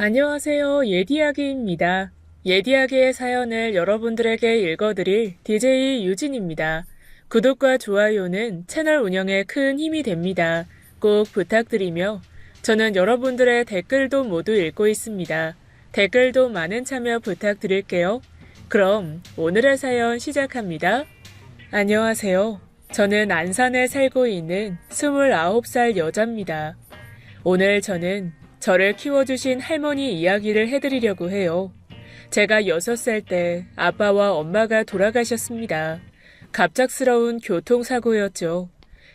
안녕하세요. 예디야기입니다. 예디야기의 사연을 여러분들에게 읽어드릴 DJ 유진입니다. 구독과 좋아요는 채널 운영에 큰 힘이 됩니다. 꼭 부탁드리며 저는 여러분들의 댓글도 모두 읽고 있습니다. 댓글도 많은 참여 부탁드릴게요. 그럼 오늘의 사연 시작합니다. 안녕하세요. 저는 안산에 살고 있는 29살 여자입니다. 오늘 저는 저를 키워주신 할머니 이야기를 해드리려고 해요. 제가 6살 때 아빠와 엄마가 돌아가셨습니다. 갑작스러운 교통사고였죠.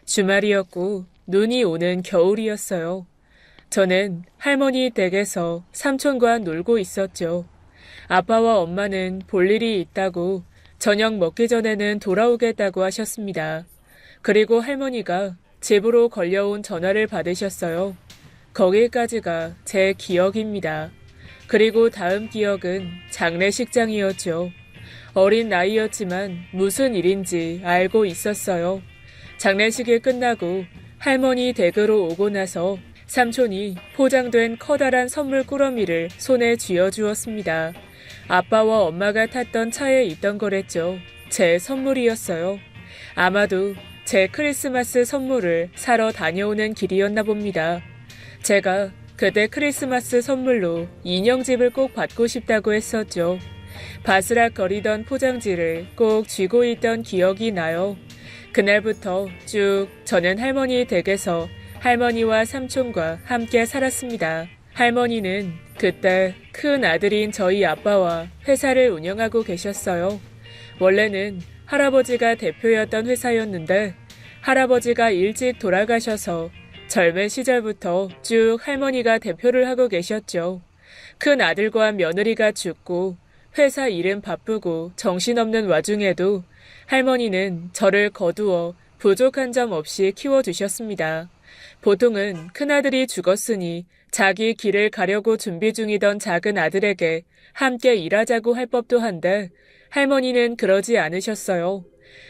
주말이었고 눈이 오는 겨울이었어요. 저는 할머니 댁에서 삼촌과 놀고 있었죠. 아빠와 엄마는 볼 일이 있다고 저녁 먹기 전에는 돌아오겠다고 하셨습니다. 그리고 할머니가 집으로 걸려온 전화를 받으셨어요. 거기까지가 제 기억입니다. 그리고 다음 기억은 장례식장이었죠. 어린 나이였지만 무슨 일인지 알고 있었어요. 장례식이 끝나고 할머니 댁으로 오고 나서 삼촌이 포장된 커다란 선물 꾸러미를 손에 쥐어주었습니다. 아빠와 엄마가 탔던 차에 있던 거랬죠. 제 선물이었어요. 아마도 제 크리스마스 선물을 사러 다녀오는 길이었나 봅니다. 제가 그때 크리스마스 선물로 인형집을 꼭 받고 싶다고 했었죠. 바스락거리던 포장지를 꼭 쥐고 있던 기억이 나요. 그날부터 쭉 저는 할머니 댁에서 할머니와 삼촌과 함께 살았습니다. 할머니는 그때 큰 아들인 저희 아빠와 회사를 운영하고 계셨어요. 원래는 할아버지가 대표였던 회사였는데 할아버지가 일찍 돌아가셔서 젊은 시절부터 쭉 할머니가 대표를 하고 계셨죠. 큰 아들과 며느리가 죽고 회사 일은 바쁘고 정신없는 와중에도 할머니는 저를 거두어 부족한 점 없이 키워주셨습니다. 보통은 큰아들이 죽었으니 자기 길을 가려고 준비 중이던 작은 아들에게 함께 일하자고 할 법도 한데 할머니는 그러지 않으셨어요.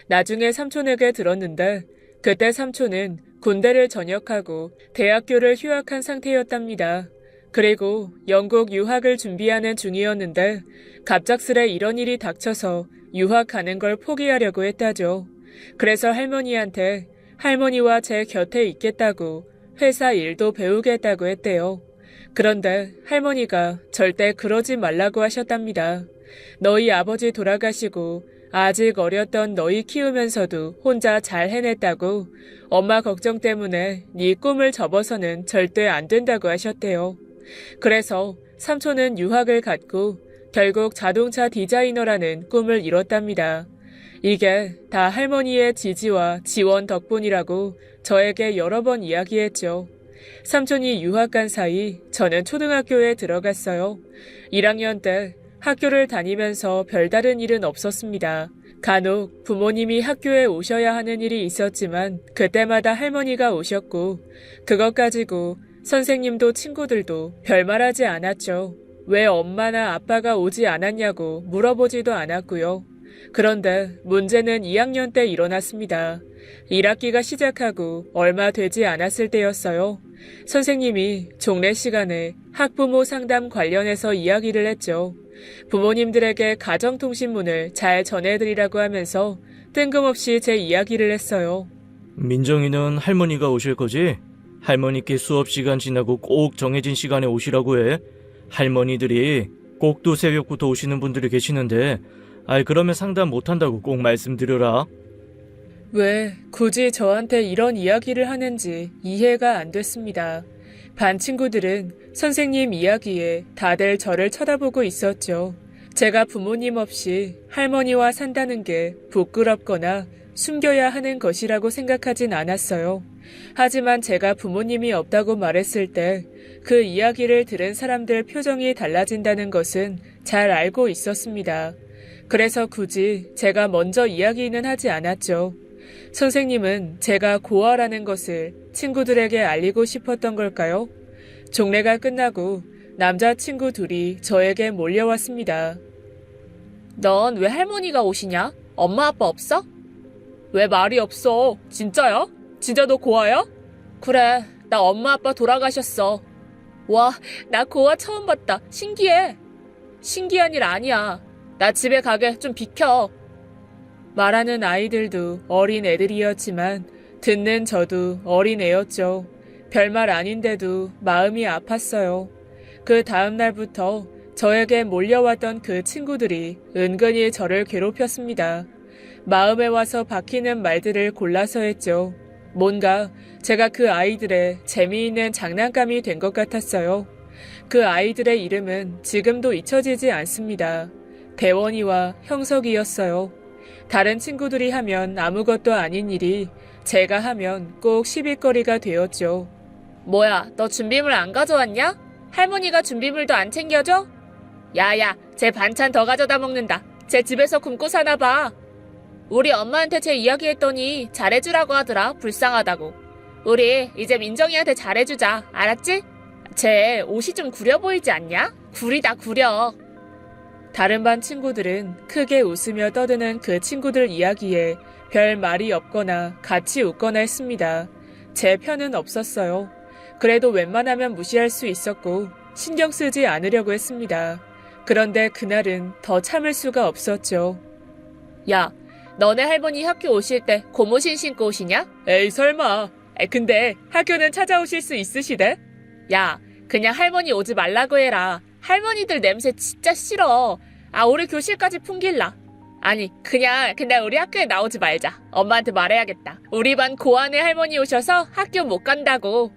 나중에 삼촌에게 들었는데 그때 삼촌은 군대를 전역하고 대학교를 휴학한 상태였답니다. 그리고 영국 유학을 준비하는 중이었는데 갑작스레 이런 일이 닥쳐서 유학 가는 걸 포기하려고 했다죠. 그래서 할머니한테 할머니와 제 곁에 있겠다고 회사 일도 배우겠다고 했대요. 그런데 할머니가 절대 그러지 말라고 하셨답니다. 너희 아버지 돌아가시고 아직 어렸던 너희 키우면서도 혼자 잘 해냈다고 엄마 걱정 때문에 네 꿈을 접어서는 절대 안 된다고 하셨대요. 그래서 삼촌은 유학을 갔고 결국 자동차 디자이너라는 꿈을 이뤘답니다. 이게 다 할머니의 지지와 지원 덕분이라고 저에게 여러 번 이야기했죠. 삼촌이 유학 간 사이 저는 초등학교에 들어갔어요. 1학년 때 학교를 다니면서 별다른 일은 없었습니다. 간혹 부모님이 학교에 오셔야 하는 일이 있었지만 그때마다 할머니가 오셨고 그것 가지고 선생님도 친구들도 별말하지 않았죠. 왜 엄마나 아빠가 오지 않았냐고 물어보지도 않았고요. 그런데 문제는 2학년 때 일어났습니다. 1학기가 시작하고 얼마 되지 않았을 때였어요. 선생님이 종례 시간에 학부모 상담 관련해서 이야기를 했죠. 부모님들에게 가정통신문을 잘 전해드리라고 하면서 뜬금없이 제 이야기를 했어요. 민정이는 할머니가 오실 거지? 할머니께 수업 시간 지나고 꼭 정해진 시간에 오시라고 해. 할머니들이 꼭두 새벽부터 오시는 분들이 계시는데 그러면 상담 못한다고 꼭 말씀드려라. 왜 굳이 저한테 이런 이야기를 하는지 이해가 안 됐습니다. 반 친구들은 선생님 이야기에 다들 저를 쳐다보고 있었죠. 제가 부모님 없이 할머니와 산다는 게 부끄럽거나 숨겨야 하는 것이라고 생각하진 않았어요. 하지만 제가 부모님이 없다고 말했을 때 그 이야기를 들은 사람들 표정이 달라진다는 것은 잘 알고 있었습니다. 그래서 굳이 제가 먼저 이야기는 하지 않았죠. 선생님은 제가 고아라는 것을 친구들에게 알리고 싶었던 걸까요? 종례가 끝나고 남자친구 둘이 저에게 몰려왔습니다. 넌 왜 할머니가 오시냐? 엄마 아빠 없어? 왜 말이 없어? 진짜야? 진짜 너 고아야? 그래, 나 엄마 아빠 돌아가셨어. 와, 나 고아 처음 봤다. 신기해. 신기한 일 아니야. 나 집에 가게 좀 비켜. 말하는 아이들도 어린 애들이었지만 듣는 저도 어린 애였죠. 별말 아닌데도 마음이 아팠어요. 그 다음 날부터 저에게 몰려왔던 그 친구들이 은근히 저를 괴롭혔습니다. 마음에 와서 박히는 말들을 골라서 했죠. 뭔가 제가 그 아이들의 재미있는 장난감이 된 것 같았어요. 그 아이들의 이름은 지금도 잊혀지지 않습니다. 대원이와 형석이었어요. 다른 친구들이 하면 아무것도 아닌 일이 제가 하면 꼭 시비거리가 되었죠. 뭐야, 너 준비물 안 가져왔냐? 할머니가 준비물도 안 챙겨줘? 야야, 쟤 반찬 더 가져다 먹는다. 쟤 집에서 굶고 사나 봐. 우리 엄마한테 쟤 이야기했더니 잘해주라고 하더라. 불쌍하다고. 우리 이제 민정이한테 잘해주자. 알았지? 쟤 옷이 좀 구려 보이지 않냐? 구리다 구려. 다른 반 친구들은 크게 웃으며 떠드는 그 친구들 이야기에 별 말이 없거나 같이 웃거나 했습니다. 제 편은 없었어요. 그래도 웬만하면 무시할 수 있었고 신경 쓰지 않으려고 했습니다. 그런데 그날은 더 참을 수가 없었죠. 야, 너네 할머니 학교 오실 때 고무신 신고 오시냐? 에이 설마. 근데 학교는 찾아오실 수 있으시대? 야, 그냥 할머니 오지 말라고 해라. 할머니들 냄새 진짜 싫어. 아, 우리 교실까지 풍길라. 아니, 그냥 우리 학교에 나오지 말자. 엄마한테 말해야겠다. 우리 반 고아네 할머니 오셔서 학교 못 간다고.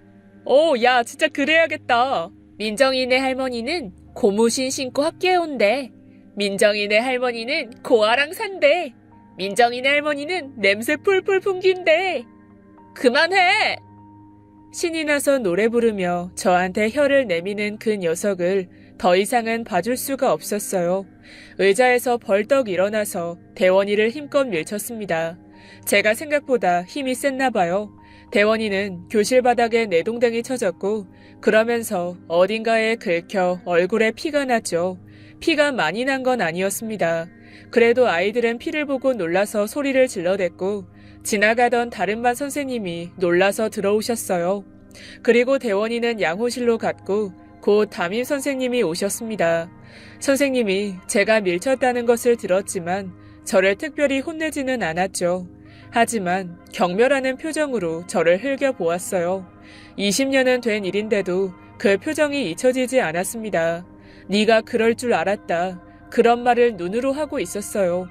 오, 야, 진짜 그래야겠다. 민정이네 할머니는 고무신 신고 학교에 온대. 민정이네 할머니는 고아랑 산대. 민정이네 할머니는 냄새 풀풀 풍긴대. 그만해! 신이 나서 노래 부르며 저한테 혀를 내미는 그 녀석을 더 이상은 봐줄 수가 없었어요. 의자에서 벌떡 일어나서 대원이를 힘껏 밀쳤습니다. 제가 생각보다 힘이 셌나 봐요. 대원이는 교실 바닥에 내동댕이 쳐졌고 그러면서 어딘가에 긁혀 얼굴에 피가 났죠. 피가 많이 난 건 아니었습니다. 그래도 아이들은 피를 보고 놀라서 소리를 질러댔고 지나가던 다른 반 선생님이 놀라서 들어오셨어요. 그리고 대원이는 양호실로 갔고 곧 담임 선생님이 오셨습니다. 선생님이 제가 밀쳤다는 것을 들었지만 저를 특별히 혼내지는 않았죠. 하지만 경멸하는 표정으로 저를 흘겨보았어요. 20년은 된 일인데도 그 표정이 잊혀지지 않았습니다. 네가 그럴 줄 알았다. 그런 말을 눈으로 하고 있었어요.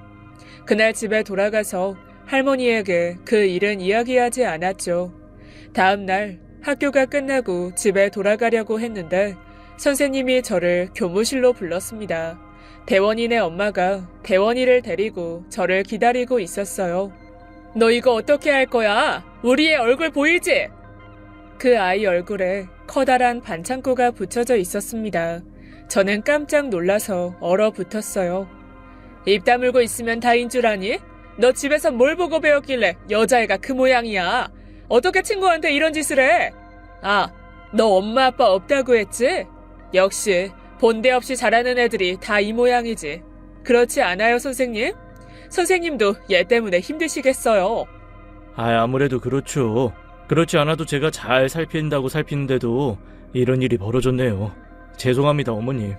그날 집에 돌아가서 할머니에게 그 일은 이야기하지 않았죠. 다음 날 학교가 끝나고 집에 돌아가려고 했는데 선생님이 저를 교무실로 불렀습니다. 대원이네 엄마가 대원이를 데리고 저를 기다리고 있었어요. 너 이거 어떻게 할 거야? 우리의 얼굴 보이지? 그 아이 얼굴에 커다란 반창고가 붙여져 있었습니다. 저는 깜짝 놀라서 얼어붙었어요. 입 다물고 있으면 다인 줄 아니? 너 집에서 뭘 보고 배웠길래 여자애가 그 모양이야? 어떻게 친구한테 이런 짓을 해? 아, 너 엄마 아빠 없다고 했지? 역시 본데 없이 자라는 애들이 다 이 모양이지. 그렇지 않아요, 선생님? 선생님도 얘 때문에 힘드시겠어요. 아무래도 그렇죠. 그렇지 않아도 제가 잘 살핀다고 살피는데도 이런 일이 벌어졌네요. 죄송합니다, 어머님.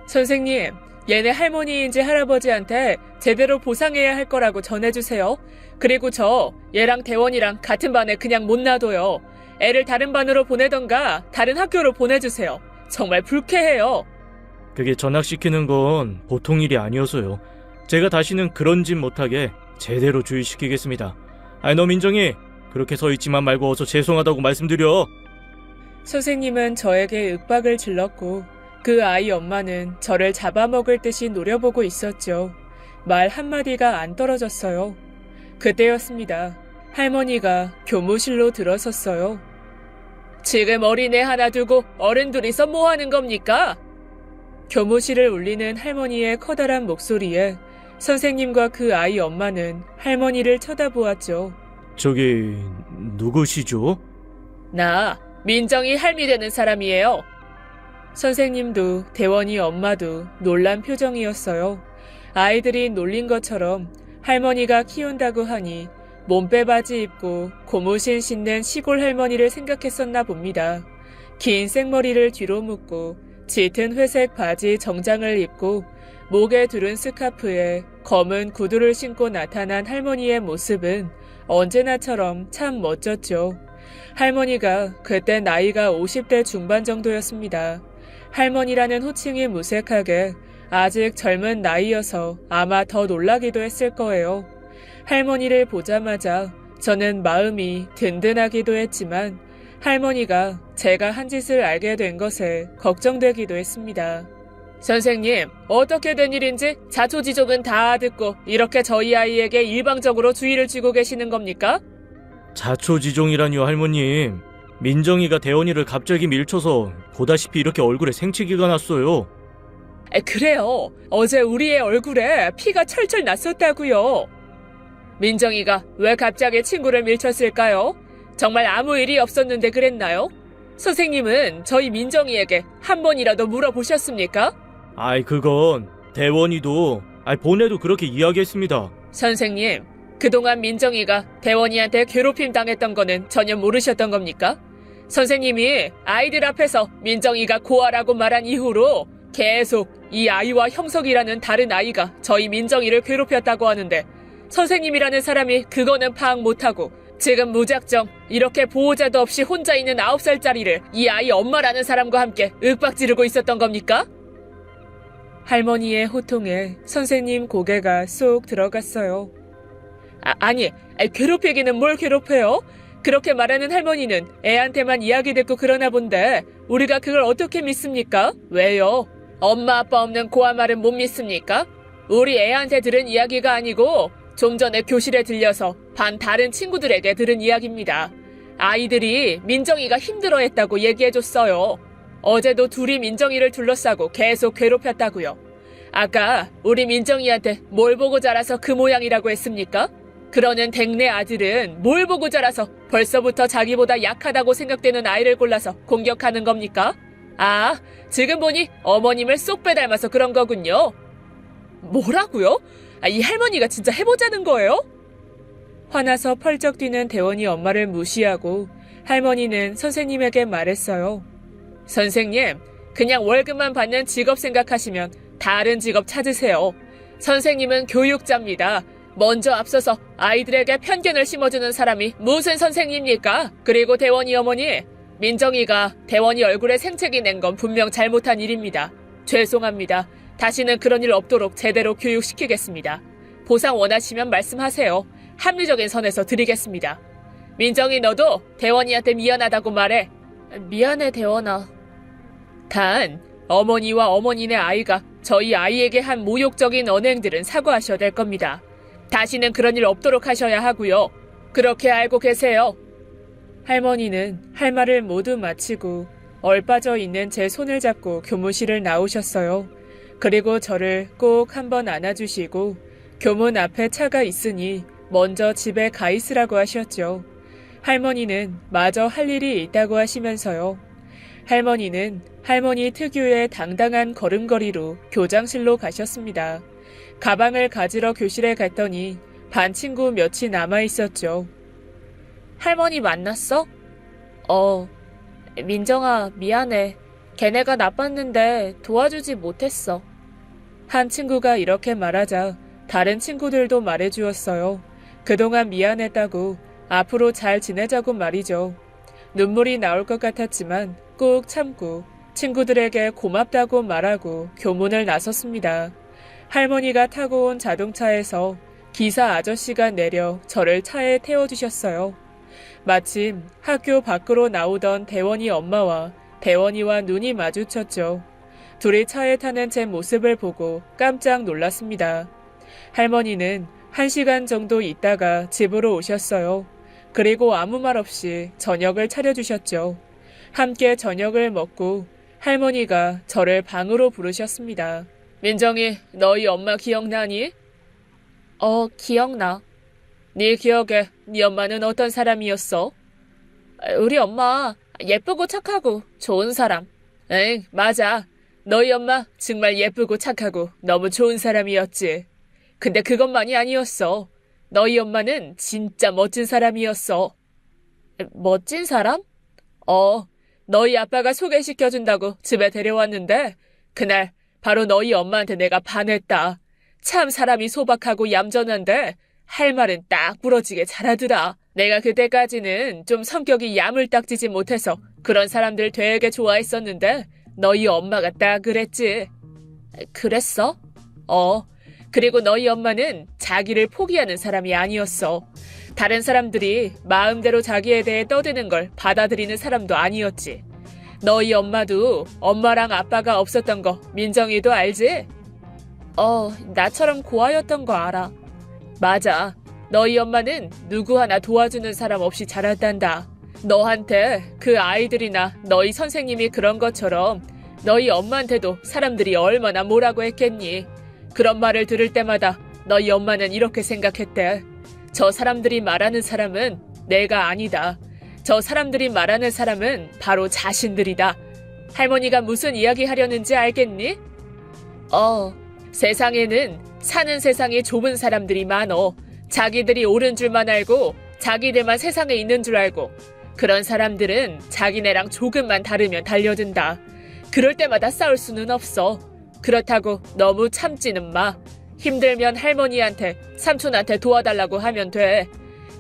선생님, 얘네 할머니인지 할아버지한테 제대로 보상해야 할 거라고 전해주세요. 그리고 저 얘랑 대원이랑 같은 반에 그냥 못 놔둬요. 애를 다른 반으로 보내던가 다른 학교로 보내주세요. 정말 불쾌해요. 그게 전학시키는 건 보통 일이 아니어서요. 제가 다시는 그런 짓 못하게 제대로 주의시키겠습니다. 너 민정이 그렇게 서 있지만 말고 어서 죄송하다고 말씀드려. 선생님은 저에게 윽박을 질렀고 그 아이 엄마는 저를 잡아먹을 듯이 노려보고 있었죠. 말 한마디가 안 떨어졌어요. 그때였습니다. 할머니가 교무실로 들어섰어요. 지금 어린애 하나 두고 어른들이서 뭐 하는 겁니까? 교무실을 울리는 할머니의 커다란 목소리에 선생님과 그 아이 엄마는 할머니를 쳐다보았죠. 저기 누구시죠? 나 민정이 할미 되는 사람이에요. 선생님도 대원이 엄마도 놀란 표정이었어요. 아이들이 놀린 것처럼 할머니가 키운다고 하니 몸빼바지 입고 고무신 신는 시골 할머니를 생각했었나 봅니다. 긴 생머리를 뒤로 묶고 짙은 회색 바지 정장을 입고 목에 두른 스카프에 검은 구두를 신고 나타난 할머니의 모습은 언제나처럼 참 멋졌죠. 할머니가 그때 나이가 50대 중반 정도였습니다. 할머니라는 호칭이 무색하게 아직 젊은 나이여서 아마 더 놀라기도 했을 거예요. 할머니를 보자마자 저는 마음이 든든하기도 했지만 할머니가 제가 한 짓을 알게 된 것에 걱정되기도 했습니다. 선생님, 어떻게 된 일인지 자초지종은 다 듣고 이렇게 저희 아이에게 일방적으로 주의를 쥐고 계시는 겁니까? 자초지종이라뇨, 할머님. 민정이가 대원이를 갑자기 밀쳐서 보다시피 이렇게 얼굴에 생치기가 났어요. 그래요. 어제 우리의 얼굴에 피가 철철 났었다고요. 민정이가 왜 갑자기 친구를 밀쳤을까요? 정말 아무 일이 없었는데 그랬나요? 선생님은 저희 민정이에게 한 번이라도 물어보셨습니까? 그건 대원이도 본애도 그렇게 이야기했습니다. 선생님, 그동안 민정이가 대원이한테 괴롭힘 당했던 거는 전혀 모르셨던 겁니까? 선생님이 아이들 앞에서 민정이가 고아라고 말한 이후로 계속 이 아이와 형석이라는 다른 아이가 저희 민정이를 괴롭혔다고 하는데 선생님이라는 사람이 그거는 파악 못하고 지금 무작정 이렇게 보호자도 없이 혼자 있는 9살짜리를 이 아이 엄마라는 사람과 함께 윽박지르고 있었던 겁니까? 할머니의 호통에 선생님 고개가 쏙 들어갔어요. 아니, 괴롭히기는 뭘 괴롭혀요? 그렇게 말하는 할머니는 애한테만 이야기 듣고 그러나 본데 우리가 그걸 어떻게 믿습니까? 왜요? 엄마 아빠 없는 고아 말은 못 믿습니까? 우리 애한테 들은 이야기가 아니고 좀 전에 교실에 들려서 반 다른 친구들에게 들은 이야기입니다. 아이들이 민정이가 힘들어했다고 얘기해줬어요. 어제도 둘이 민정이를 둘러싸고 계속 괴롭혔다고요. 아까 우리 민정이한테 뭘 보고 자라서 그 모양이라고 했습니까? 그러는 댁내 아들은 뭘 보고 자라서 벌써부터 자기보다 약하다고 생각되는 아이를 골라서 공격하는 겁니까? 지금 보니 어머님을 쏙 빼닮아서 그런 거군요. 뭐라고요? 이 할머니가 진짜 해보자는 거예요? 화나서 펄쩍 뛰는 대원이 엄마를 무시하고 할머니는 선생님에게 말했어요. 선생님, 그냥 월급만 받는 직업 생각하시면 다른 직업 찾으세요. 선생님은 교육자입니다. 먼저 앞서서 아이들에게 편견을 심어주는 사람이 무슨 선생님입니까? 그리고 대원이 어머니, 민정이가 대원이 얼굴에 생채기 낸 건 분명 잘못한 일입니다. 죄송합니다. 다시는 그런 일 없도록 제대로 교육시키겠습니다. 보상 원하시면 말씀하세요. 합리적인 선에서 드리겠습니다. 민정이 너도 대원이한테 미안하다고 말해. 미안해 대원아. 단 어머니와 어머니네 아이가 저희 아이에게 한 모욕적인 언행들은 사과하셔야 될 겁니다. 다시는 그런 일 없도록 하셔야 하고요. 그렇게 알고 계세요. 할머니는 할 말을 모두 마치고 얼빠져 있는 제 손을 잡고 교무실을 나오셨어요. 그리고 저를 꼭 한번 안아주시고 교문 앞에 차가 있으니 먼저 집에 가 있으라고 하셨죠. 할머니는 마저 할 일이 있다고 하시면서요. 할머니는 할머니 특유의 당당한 걸음걸이로 교장실로 가셨습니다. 가방을 가지러 교실에 갔더니 반 친구 몇이 남아있었죠. 할머니 만났어? 민정아, 미안해. 걔네가 나빴는데 도와주지 못했어. 한 친구가 이렇게 말하자 다른 친구들도 말해주었어요. 그동안 미안했다고 앞으로 잘 지내자고 말이죠. 눈물이 나올 것 같았지만 꾹 참고 친구들에게 고맙다고 말하고 교문을 나섰습니다. 할머니가 타고 온 자동차에서 기사 아저씨가 내려 저를 차에 태워주셨어요. 마침 학교 밖으로 나오던 대원이 엄마와 대원이와 눈이 마주쳤죠. 둘이 차에 타는 제 모습을 보고 깜짝 놀랐습니다. 할머니는 1시간 정도 있다가 집으로 오셨어요. 그리고 아무 말 없이 저녁을 차려주셨죠. 함께 저녁을 먹고 할머니가 저를 방으로 부르셨습니다. 민정이, 너희 엄마 기억나니? 기억나. 네 기억에 네 엄마는 어떤 사람이었어? 우리 엄마 예쁘고 착하고 좋은 사람. 응, 맞아. 너희 엄마 정말 예쁘고 착하고 너무 좋은 사람이었지. 근데 그것만이 아니었어. 너희 엄마는 진짜 멋진 사람이었어. 멋진 사람? 너희 아빠가 소개시켜준다고 집에 데려왔는데 그날 바로 너희 엄마한테 내가 반했다. 참 사람이 소박하고 얌전한데 할 말은 딱 부러지게 잘하더라. 내가 그때까지는 좀 성격이 야물딱지지 못해서 그런 사람들 되게 좋아했었는데 너희 엄마가 딱 그랬지. 그랬어? 그리고 너희 엄마는 자기를 포기하는 사람이 아니었어. 다른 사람들이 마음대로 자기에 대해 떠드는 걸 받아들이는 사람도 아니었지. 너희 엄마도 엄마랑 아빠가 없었던 거 민정이도 알지? 나처럼 고아였던 거 알아. 맞아. 너희 엄마는 누구 하나 도와주는 사람 없이 자랐단다. 너한테 그 아이들이나 너희 선생님이 그런 것처럼 너희 엄마한테도 사람들이 얼마나 뭐라고 했겠니? 그런 말을 들을 때마다 너희 엄마는 이렇게 생각했대. 저 사람들이 말하는 사람은 내가 아니다. 저 사람들이 말하는 사람은 바로 자신들이다. 할머니가 무슨 이야기 하려는지 알겠니? 세상에는 사는 세상이 좁은 사람들이 많어. 자기들이 옳은 줄만 알고 자기들만 세상에 있는 줄 알고 그런 사람들은 자기네랑 조금만 다르면 달려든다. 그럴 때마다 싸울 수는 없어. 그렇다고 너무 참지는 마. 힘들면 할머니한테 삼촌한테 도와달라고 하면 돼.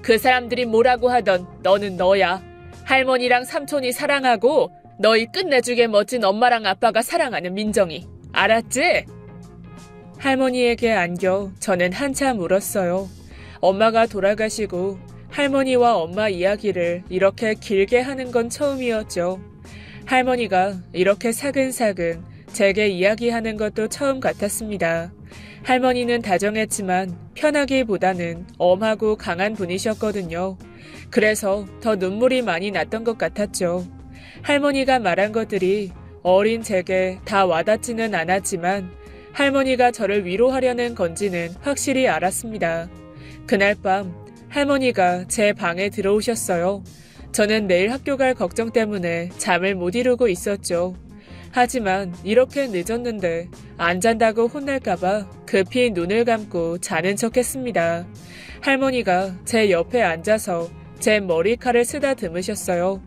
그 사람들이 뭐라고 하던 너는 너야. 할머니랑 삼촌이 사랑하고 너희 끝내주게 멋진 엄마랑 아빠가 사랑하는 민정이. 알았지? 할머니에게 안겨 저는 한참 울었어요. 엄마가 돌아가시고 할머니와 엄마 이야기를 이렇게 길게 하는 건 처음이었죠. 할머니가 이렇게 사근사근 제게 이야기하는 것도 처음 같았습니다. 할머니는 다정했지만 편하기보다는 엄하고 강한 분이셨거든요. 그래서 더 눈물이 많이 났던 것 같았죠. 할머니가 말한 것들이 어린 제게 다 와닿지는 않았지만 할머니가 저를 위로하려는 건지는 확실히 알았습니다. 그날 밤 할머니가 제 방에 들어오셨어요. 저는 내일 학교 갈 걱정 때문에 잠을 못 이루고 있었죠. 하지만 이렇게 늦었는데 안 잔다고 혼날까봐 급히 눈을 감고 자는 척했습니다. 할머니가 제 옆에 앉아서 제 머리칼을 쓰다듬으셨어요.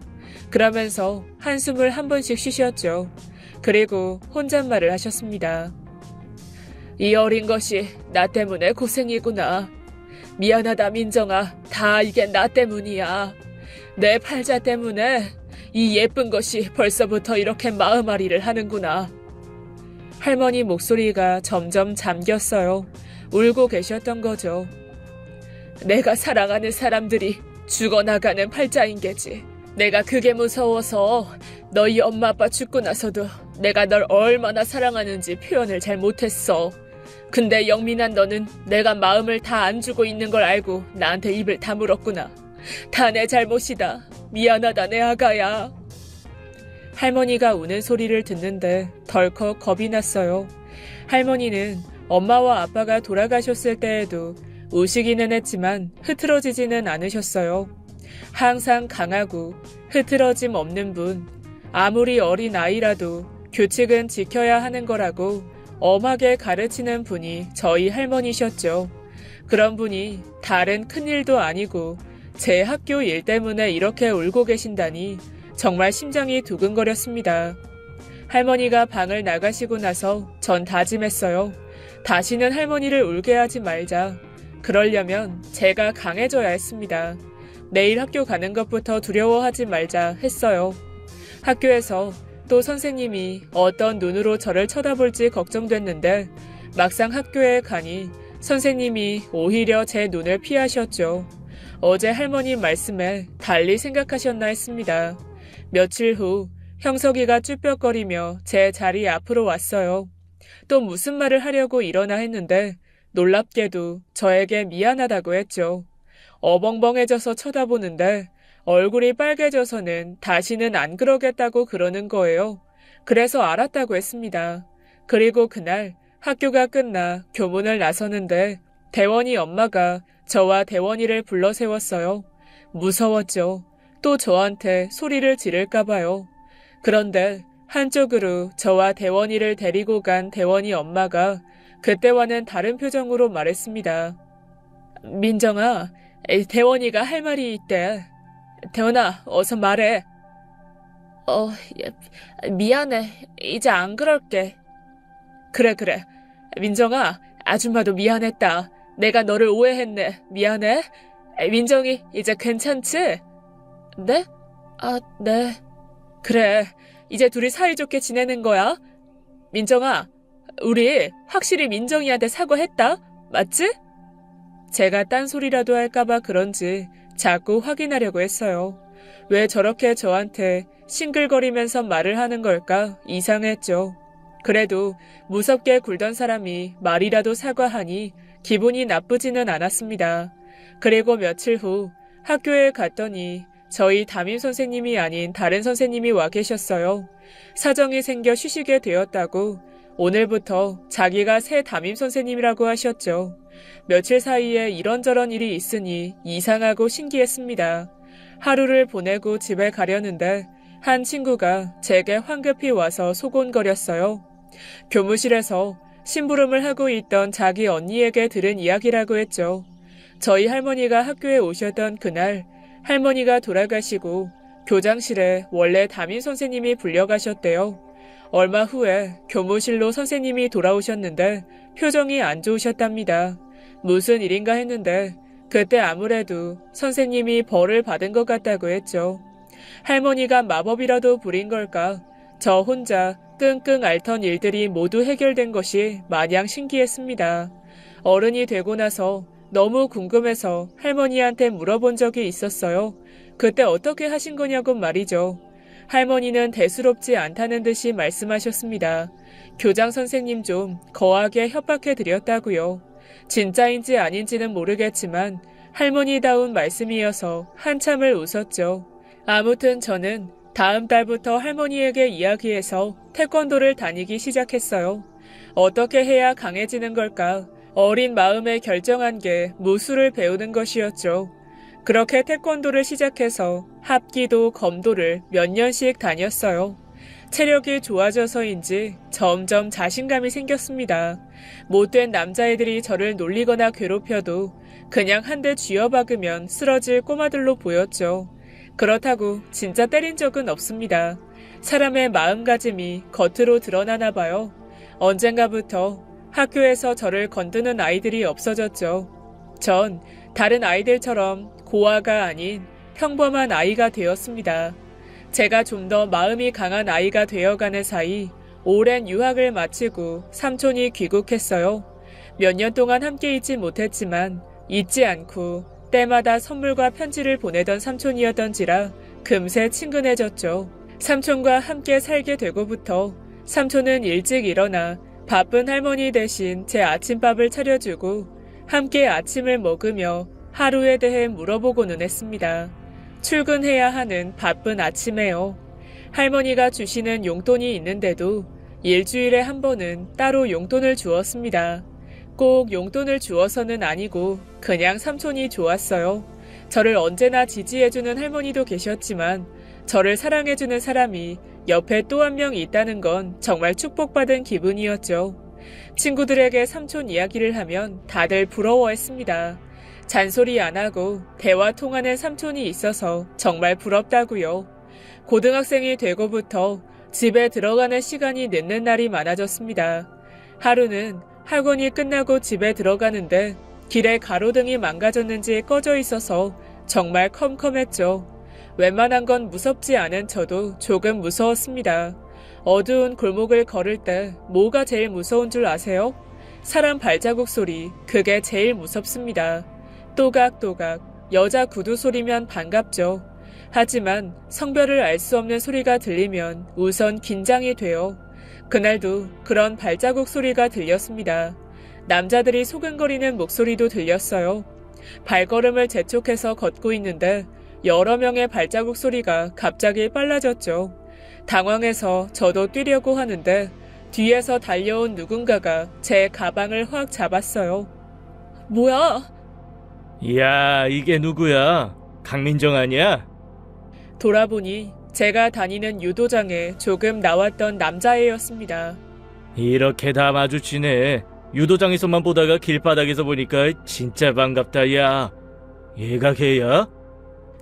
그러면서 한숨을 한 번씩 쉬셨죠. 그리고 혼잣말을 하셨습니다. 이 어린 것이 나 때문에 고생이구나. 미안하다 민정아. 다 이게 나 때문이야. 내 팔자 때문에 이 예쁜 것이 벌써부터 이렇게 마음앓이를 하는구나. 할머니 목소리가 점점 잠겼어요. 울고 계셨던 거죠. 내가 사랑하는 사람들이 죽어나가는 팔자인 게지. 내가 그게 무서워서 너희 엄마 아빠 죽고 나서도 내가 널 얼마나 사랑하는지 표현을 잘 못했어. 근데 영민한 너는 내가 마음을 다 안 주고 있는 걸 알고 나한테 입을 다물었구나. 다 내 잘못이다. 미안하다 내 아가야. 할머니가 우는 소리를 듣는데 덜컥 겁이 났어요. 할머니는 엄마와 아빠가 돌아가셨을 때에도 우시기는 했지만 흐트러지지는 않으셨어요. 항상 강하고 흐트러짐 없는 분, 아무리 어린 아이라도 규칙은 지켜야 하는 거라고 엄하게 가르치는 분이 저희 할머니셨죠. 그런 분이 다른 큰일도 아니고 제 학교 일 때문에 이렇게 울고 계신다니 정말 심장이 두근거렸습니다. 할머니가 방을 나가시고 나서 전 다짐했어요. 다시는 할머니를 울게 하지 말자. 그러려면 제가 강해져야 했습니다. 내일 학교 가는 것부터 두려워하지 말자 했어요. 학교에서 또 선생님이 어떤 눈으로 저를 쳐다볼지 걱정됐는데 막상 학교에 가니 선생님이 오히려 제 눈을 피하셨죠. 어제 할머니 말씀에 달리 생각하셨나 했습니다. 며칠 후 형석이가 쭈뼛거리며 제 자리 앞으로 왔어요. 또 무슨 말을 하려고 일어나 했는데 놀랍게도 저에게 미안하다고 했죠. 어벙벙해져서 쳐다보는데 얼굴이 빨개져서는 다시는 안 그러겠다고 그러는 거예요. 그래서 알았다고 했습니다. 그리고 그날 학교가 끝나 교문을 나서는데 대원이 엄마가 저와 대원이를 불러 세웠어요. 무서웠죠. 또 저한테 소리를 지를까 봐요. 그런데 한쪽으로 저와 대원이를 데리고 간 대원이 엄마가 그때와는 다른 표정으로 말했습니다. 민정아, 대원이가 할 말이 있대. 대원아, 어서 말해. 미안해. 이제 안 그럴게. 그래. 민정아, 아줌마도 미안했다. 내가 너를 오해했네. 미안해. 민정이 이제 괜찮지? 네? 네. 그래, 이제 둘이 사이좋게 지내는 거야. 민정아, 우리 확실히 민정이한테 사과했다. 맞지? 제가 딴소리라도 할까봐 그런지 자꾸 확인하려고 했어요. 왜 저렇게 저한테 싱글거리면서 말을 하는 걸까 이상했죠. 그래도 무섭게 굴던 사람이 말이라도 사과하니 기분이 나쁘지는 않았습니다. 그리고 며칠 후 학교에 갔더니 저희 담임 선생님이 아닌 다른 선생님이 와 계셨어요. 사정이 생겨 쉬시게 되었다고 오늘부터 자기가 새 담임 선생님이라고 하셨죠. 며칠 사이에 이런저런 일이 있으니 이상하고 신기했습니다. 하루를 보내고 집에 가려는데 한 친구가 제게 황급히 와서 소곤거렸어요. 교무실에서 심부름을 하고 있던 자기 언니에게 들은 이야기라고 했죠. 저희 할머니가 학교에 오셨던 그날 할머니가 돌아가시고 교장실에 원래 담임 선생님이 불려가셨대요. 얼마 후에 교무실로 선생님이 돌아오셨는데 표정이 안 좋으셨답니다. 무슨 일인가 했는데 그때 아무래도 선생님이 벌을 받은 것 같다고 했죠. 할머니가 마법이라도 부린 걸까? 저 혼자 끙끙 앓던 일들이 모두 해결된 것이 마냥 신기했습니다. 어른이 되고 나서 너무 궁금해서 할머니한테 물어본 적이 있었어요. 그때 어떻게 하신 거냐고 말이죠. 할머니는 대수롭지 않다는 듯이 말씀하셨습니다. 교장 선생님 좀 거하게 협박해 드렸다고요. 진짜인지 아닌지는 모르겠지만 할머니다운 말씀이어서 한참을 웃었죠. 아무튼 저는 다음 달부터 할머니에게 이야기해서 태권도를 다니기 시작했어요. 어떻게 해야 강해지는 걸까? 어린 마음에 결정한 게 무술을 배우는 것이었죠. 그렇게 태권도를 시작해서 합기도 검도를 몇 년씩 다녔어요. 체력이 좋아져서인지 점점 자신감이 생겼습니다. 못된 남자애들이 저를 놀리거나 괴롭혀도 그냥 한 대 쥐어박으면 쓰러질 꼬마들로 보였죠. 그렇다고 진짜 때린 적은 없습니다. 사람의 마음가짐이 겉으로 드러나나 봐요. 언젠가부터 학교에서 저를 건드는 아이들이 없어졌죠. 전 다른 아이들처럼 고아가 아닌 평범한 아이가 되었습니다. 제가 좀 더 마음이 강한 아이가 되어가는 사이 오랜 유학을 마치고 삼촌이 귀국했어요. 몇 년 동안 함께 있지 못했지만 잊지 않고 때마다 선물과 편지를 보내던 삼촌이었던지라 금세 친근해졌죠. 삼촌과 함께 살게 되고부터 삼촌은 일찍 일어나 바쁜 할머니 대신 제 아침밥을 차려주고 함께 아침을 먹으며 하루에 대해 물어보고는 했습니다. 출근해야 하는 바쁜 아침에요. 할머니가 주시는 용돈이 있는데도 일주일에 한 번은 따로 용돈을 주었습니다. 꼭 용돈을 주어서는 아니고 그냥 삼촌이 좋았어요. 저를 언제나 지지해주는 할머니도 계셨지만 저를 사랑해주는 사람이 옆에 또 한 명 있다는 건 정말 축복받은 기분이었죠. 친구들에게 삼촌 이야기를 하면 다들 부러워했습니다. 잔소리 안 하고 대화 통하는 삼촌이 있어서 정말 부럽다고요. 고등학생이 되고부터 집에 들어가는 시간이 늦는 날이 많아졌습니다. 하루는 학원이 끝나고 집에 들어가는데 길에 가로등이 망가졌는지 꺼져 있어서 정말 컴컴했죠. 웬만한 건 무섭지 않은 저도 조금 무서웠습니다. 어두운 골목을 걸을 때 뭐가 제일 무서운 줄 아세요? 사람 발자국 소리, 그게 제일 무섭습니다. 또각또각 여자 구두 소리면 반갑죠. 하지만 성별을 알 수 없는 소리가 들리면 우선 긴장이 돼요. 그날도 그런 발자국 소리가 들렸습니다. 남자들이 소근거리는 목소리도 들렸어요. 발걸음을 재촉해서 걷고 있는데 여러 명의 발자국 소리가 갑자기 빨라졌죠. 당황해서 저도 뛰려고 하는데 뒤에서 달려온 누군가가 제 가방을 확 잡았어요. 뭐야? 야, 이게 누구야? 강민정 아니야? 돌아보니 제가 다니는 유도장에 조금 나왔던 남자애였습니다. 이렇게 다 마주치네. 유도장에서만 보다가 길바닥에서 보니까 진짜 반갑다. 야, 얘가 걔야?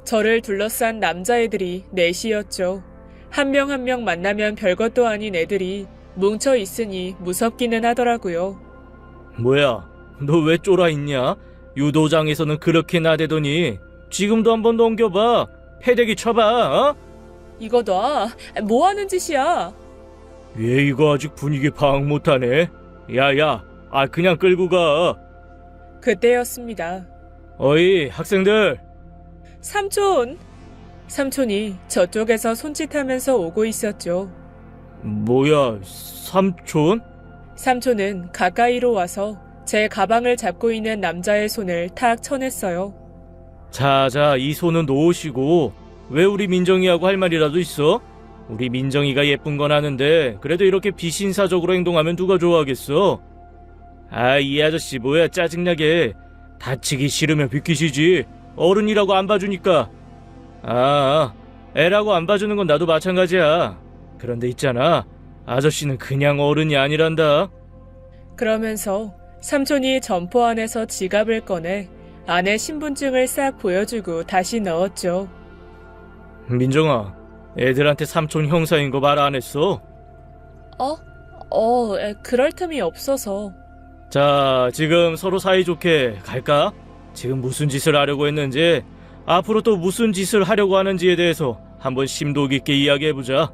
저를 둘러싼 남자애들이 넷이었죠. 한 명 한 명 만나면 별것도 아닌 애들이 뭉쳐 있으니 무섭기는 하더라고요. 뭐야, 너 왜 쫄아 있냐? 유도장에서는 그렇게 나대더니 지금도 한번 넘겨봐. 패대기 쳐봐, 어? 이거 놔. 뭐 하는 짓이야? 얘 이거 아직 분위기 파악 못하네. 야야, 그냥 끌고 가. 그때였습니다. 어이, 학생들. 삼촌! 삼촌이 저쪽에서 손짓하면서 오고 있었죠. 뭐야, 삼촌? 삼촌은 가까이로 와서 제 가방을 잡고 있는 남자의 손을 탁 쳐냈어요. 자, 이 손은 놓으시고. 왜 우리 민정이하고 할 말이라도 있어? 우리 민정이가 예쁜 건 아는데 그래도 이렇게 비신사적으로 행동하면 누가 좋아하겠어? 이 아저씨 뭐야, 짜증나게. 다치기 싫으면 비키시지. 어른이라고 안 봐주니까. 애라고 안 봐주는 건 나도 마찬가지야. 그런데 있잖아, 아저씨는 그냥 어른이 아니란다. 그러면서 삼촌이 점포 안에서 지갑을 꺼내 안에 신분증을 싹 보여주고 다시 넣었죠. 민정아, 애들한테 삼촌 형사인 거 말 안 했어? 그럴 틈이 없어서. 자, 지금 서로 사이좋게 갈까? 지금 무슨 짓을 하려고 했는지, 앞으로 또 무슨 짓을 하려고 하는지에 대해서 한번 심도 깊게 이야기해보자.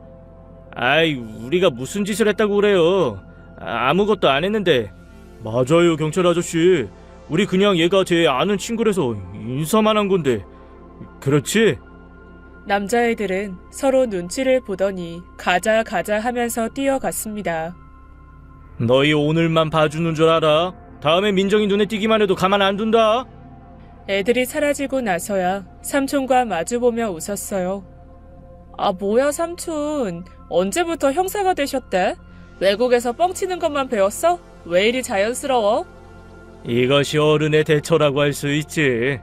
우리가 무슨 짓을 했다고 그래요? 아무것도 안 했는데. 맞아요, 경찰 아저씨. 우리 그냥 얘가 제 아는 친구라서 인사만 한 건데. 그렇지? 남자애들은 서로 눈치를 보더니 가자 하면서 뛰어갔습니다. 너희 오늘만 봐주는 줄 알아? 다음에 민정이 눈에 띄기만 해도 가만 안 둔다. 애들이 사라지고 나서야 삼촌과 마주보며 웃었어요. 뭐야 삼촌. 언제부터 형사가 되셨대? 외국에서 뻥치는 것만 배웠어? 왜 이리 자연스러워? 이것이 어른의 대처라고 할 수 있지.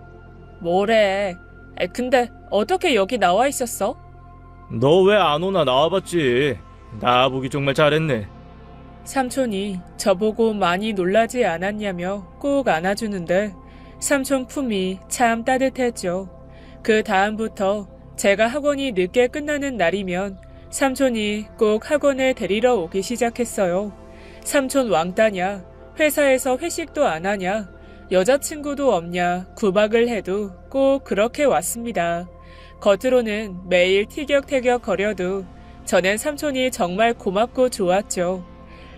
뭐래. 근데 어떻게 여기 나와 있었어? 너 왜 안 오나 나와봤지. 나보기 정말 잘했네. 삼촌이 저보고 많이 놀라지 않았냐며 꼭 안아주는데 삼촌 품이 참 따뜻했죠. 그 다음부터 제가 학원이 늦게 끝나는 날이면 삼촌이 꼭 학원에 데리러 오기 시작했어요. 삼촌 왕따냐? 회사에서 회식도 안 하냐? 여자친구도 없냐? 구박을 해도 꼭 그렇게 왔습니다. 겉으로는 매일 티격태격 거려도 저는 삼촌이 정말 고맙고 좋았죠.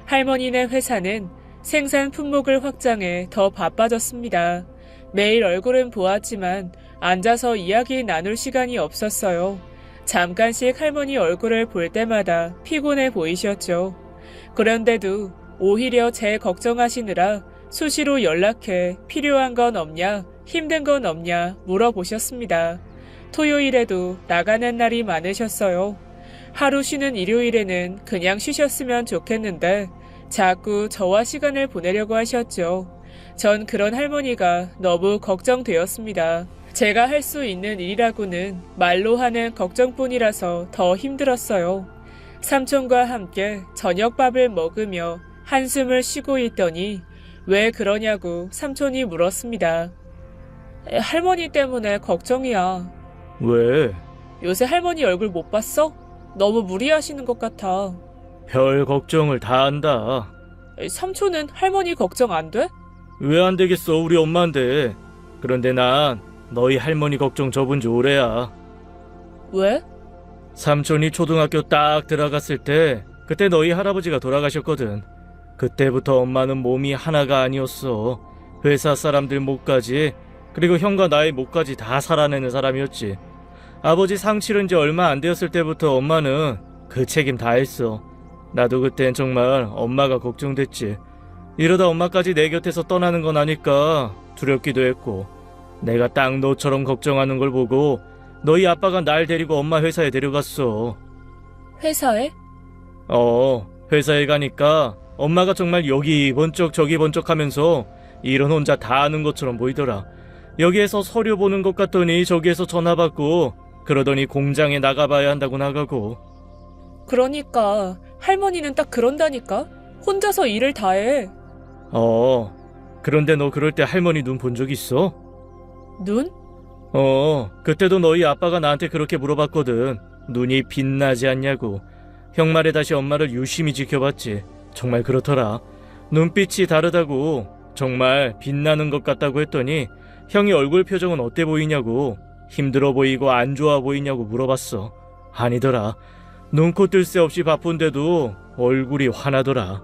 할머니네 회사는 생산 품목을 확장해 더 바빠졌습니다. 매일 얼굴은 보았지만 앉아서 이야기 나눌 시간이 없었어요. 잠깐씩 할머니 얼굴을 볼 때마다 피곤해 보이셨죠. 그런데도 오히려 제 걱정하시느라 수시로 연락해 필요한 건 없냐, 힘든 건 없냐 물어보셨습니다. 토요일에도 나가는 날이 많으셨어요. 하루 쉬는 일요일에는 그냥 쉬셨으면 좋겠는데 자꾸 저와 시간을 보내려고 하셨죠. 전 그런 할머니가 너무 걱정되었습니다. 제가 할 수 있는 일이라고는 말로 하는 걱정뿐이라서 더 힘들었어요. 삼촌과 함께 저녁밥을 먹으며 한숨을 쉬고 있더니 왜 그러냐고 삼촌이 물었습니다. 할머니 때문에 걱정이야. 왜? 요새 할머니 얼굴 못 봤어? 너무 무리하시는 것 같아. 별 걱정을 다 한다. 삼촌은 할머니 걱정 안 돼? 왜 안 되겠어, 우리 엄마인데. 그런데 난 너희 할머니 걱정 접은 지 오래야. 왜? 삼촌이 초등학교 딱 들어갔을 때 그때 너희 할아버지가 돌아가셨거든. 그때부터 엄마는 몸이 하나가 아니었어. 회사 사람들 목까지, 그리고 형과 나의 목까지 다 살아내는 사람이었지. 아버지 상 치른 지 얼마 안 되었을 때부터 엄마는 그 책임 다 했어. 나도 그땐 정말 엄마가 걱정됐지. 이러다 엄마까지 내 곁에서 떠나는 건 아닐까 두렵기도 했고, 내가 딱 너처럼 걱정하는 걸 보고 너희 아빠가 날 데리고 엄마 회사에 데려갔어. 회사에? 회사에 가니까 엄마가 정말 여기 번쩍 저기 번쩍 하면서 일은 혼자 다 아는 것처럼 보이더라. 여기에서 서류 보는 것 같더니 저기에서 전화 받고, 그러더니 공장에 나가봐야 한다고 나가고. 그러니까 할머니는 딱 그런다니까. 혼자서 일을 다 해. 그런데 너 그럴 때 할머니 눈 본 적 있어? 눈? 그때도 너희 아빠가 나한테 그렇게 물어봤거든. 눈이 빛나지 않냐고. 형 말에 다시 엄마를 유심히 지켜봤지. 정말 그렇더라. 눈빛이 다르다고. 정말 빛나는 것 같다고 했더니 형이 얼굴 표정은 어때 보이냐고. 힘들어 보이고 안 좋아 보이냐고 물어봤어. 아니더라. 눈코 뜰 새 없이 바쁜데도 얼굴이 환하더라.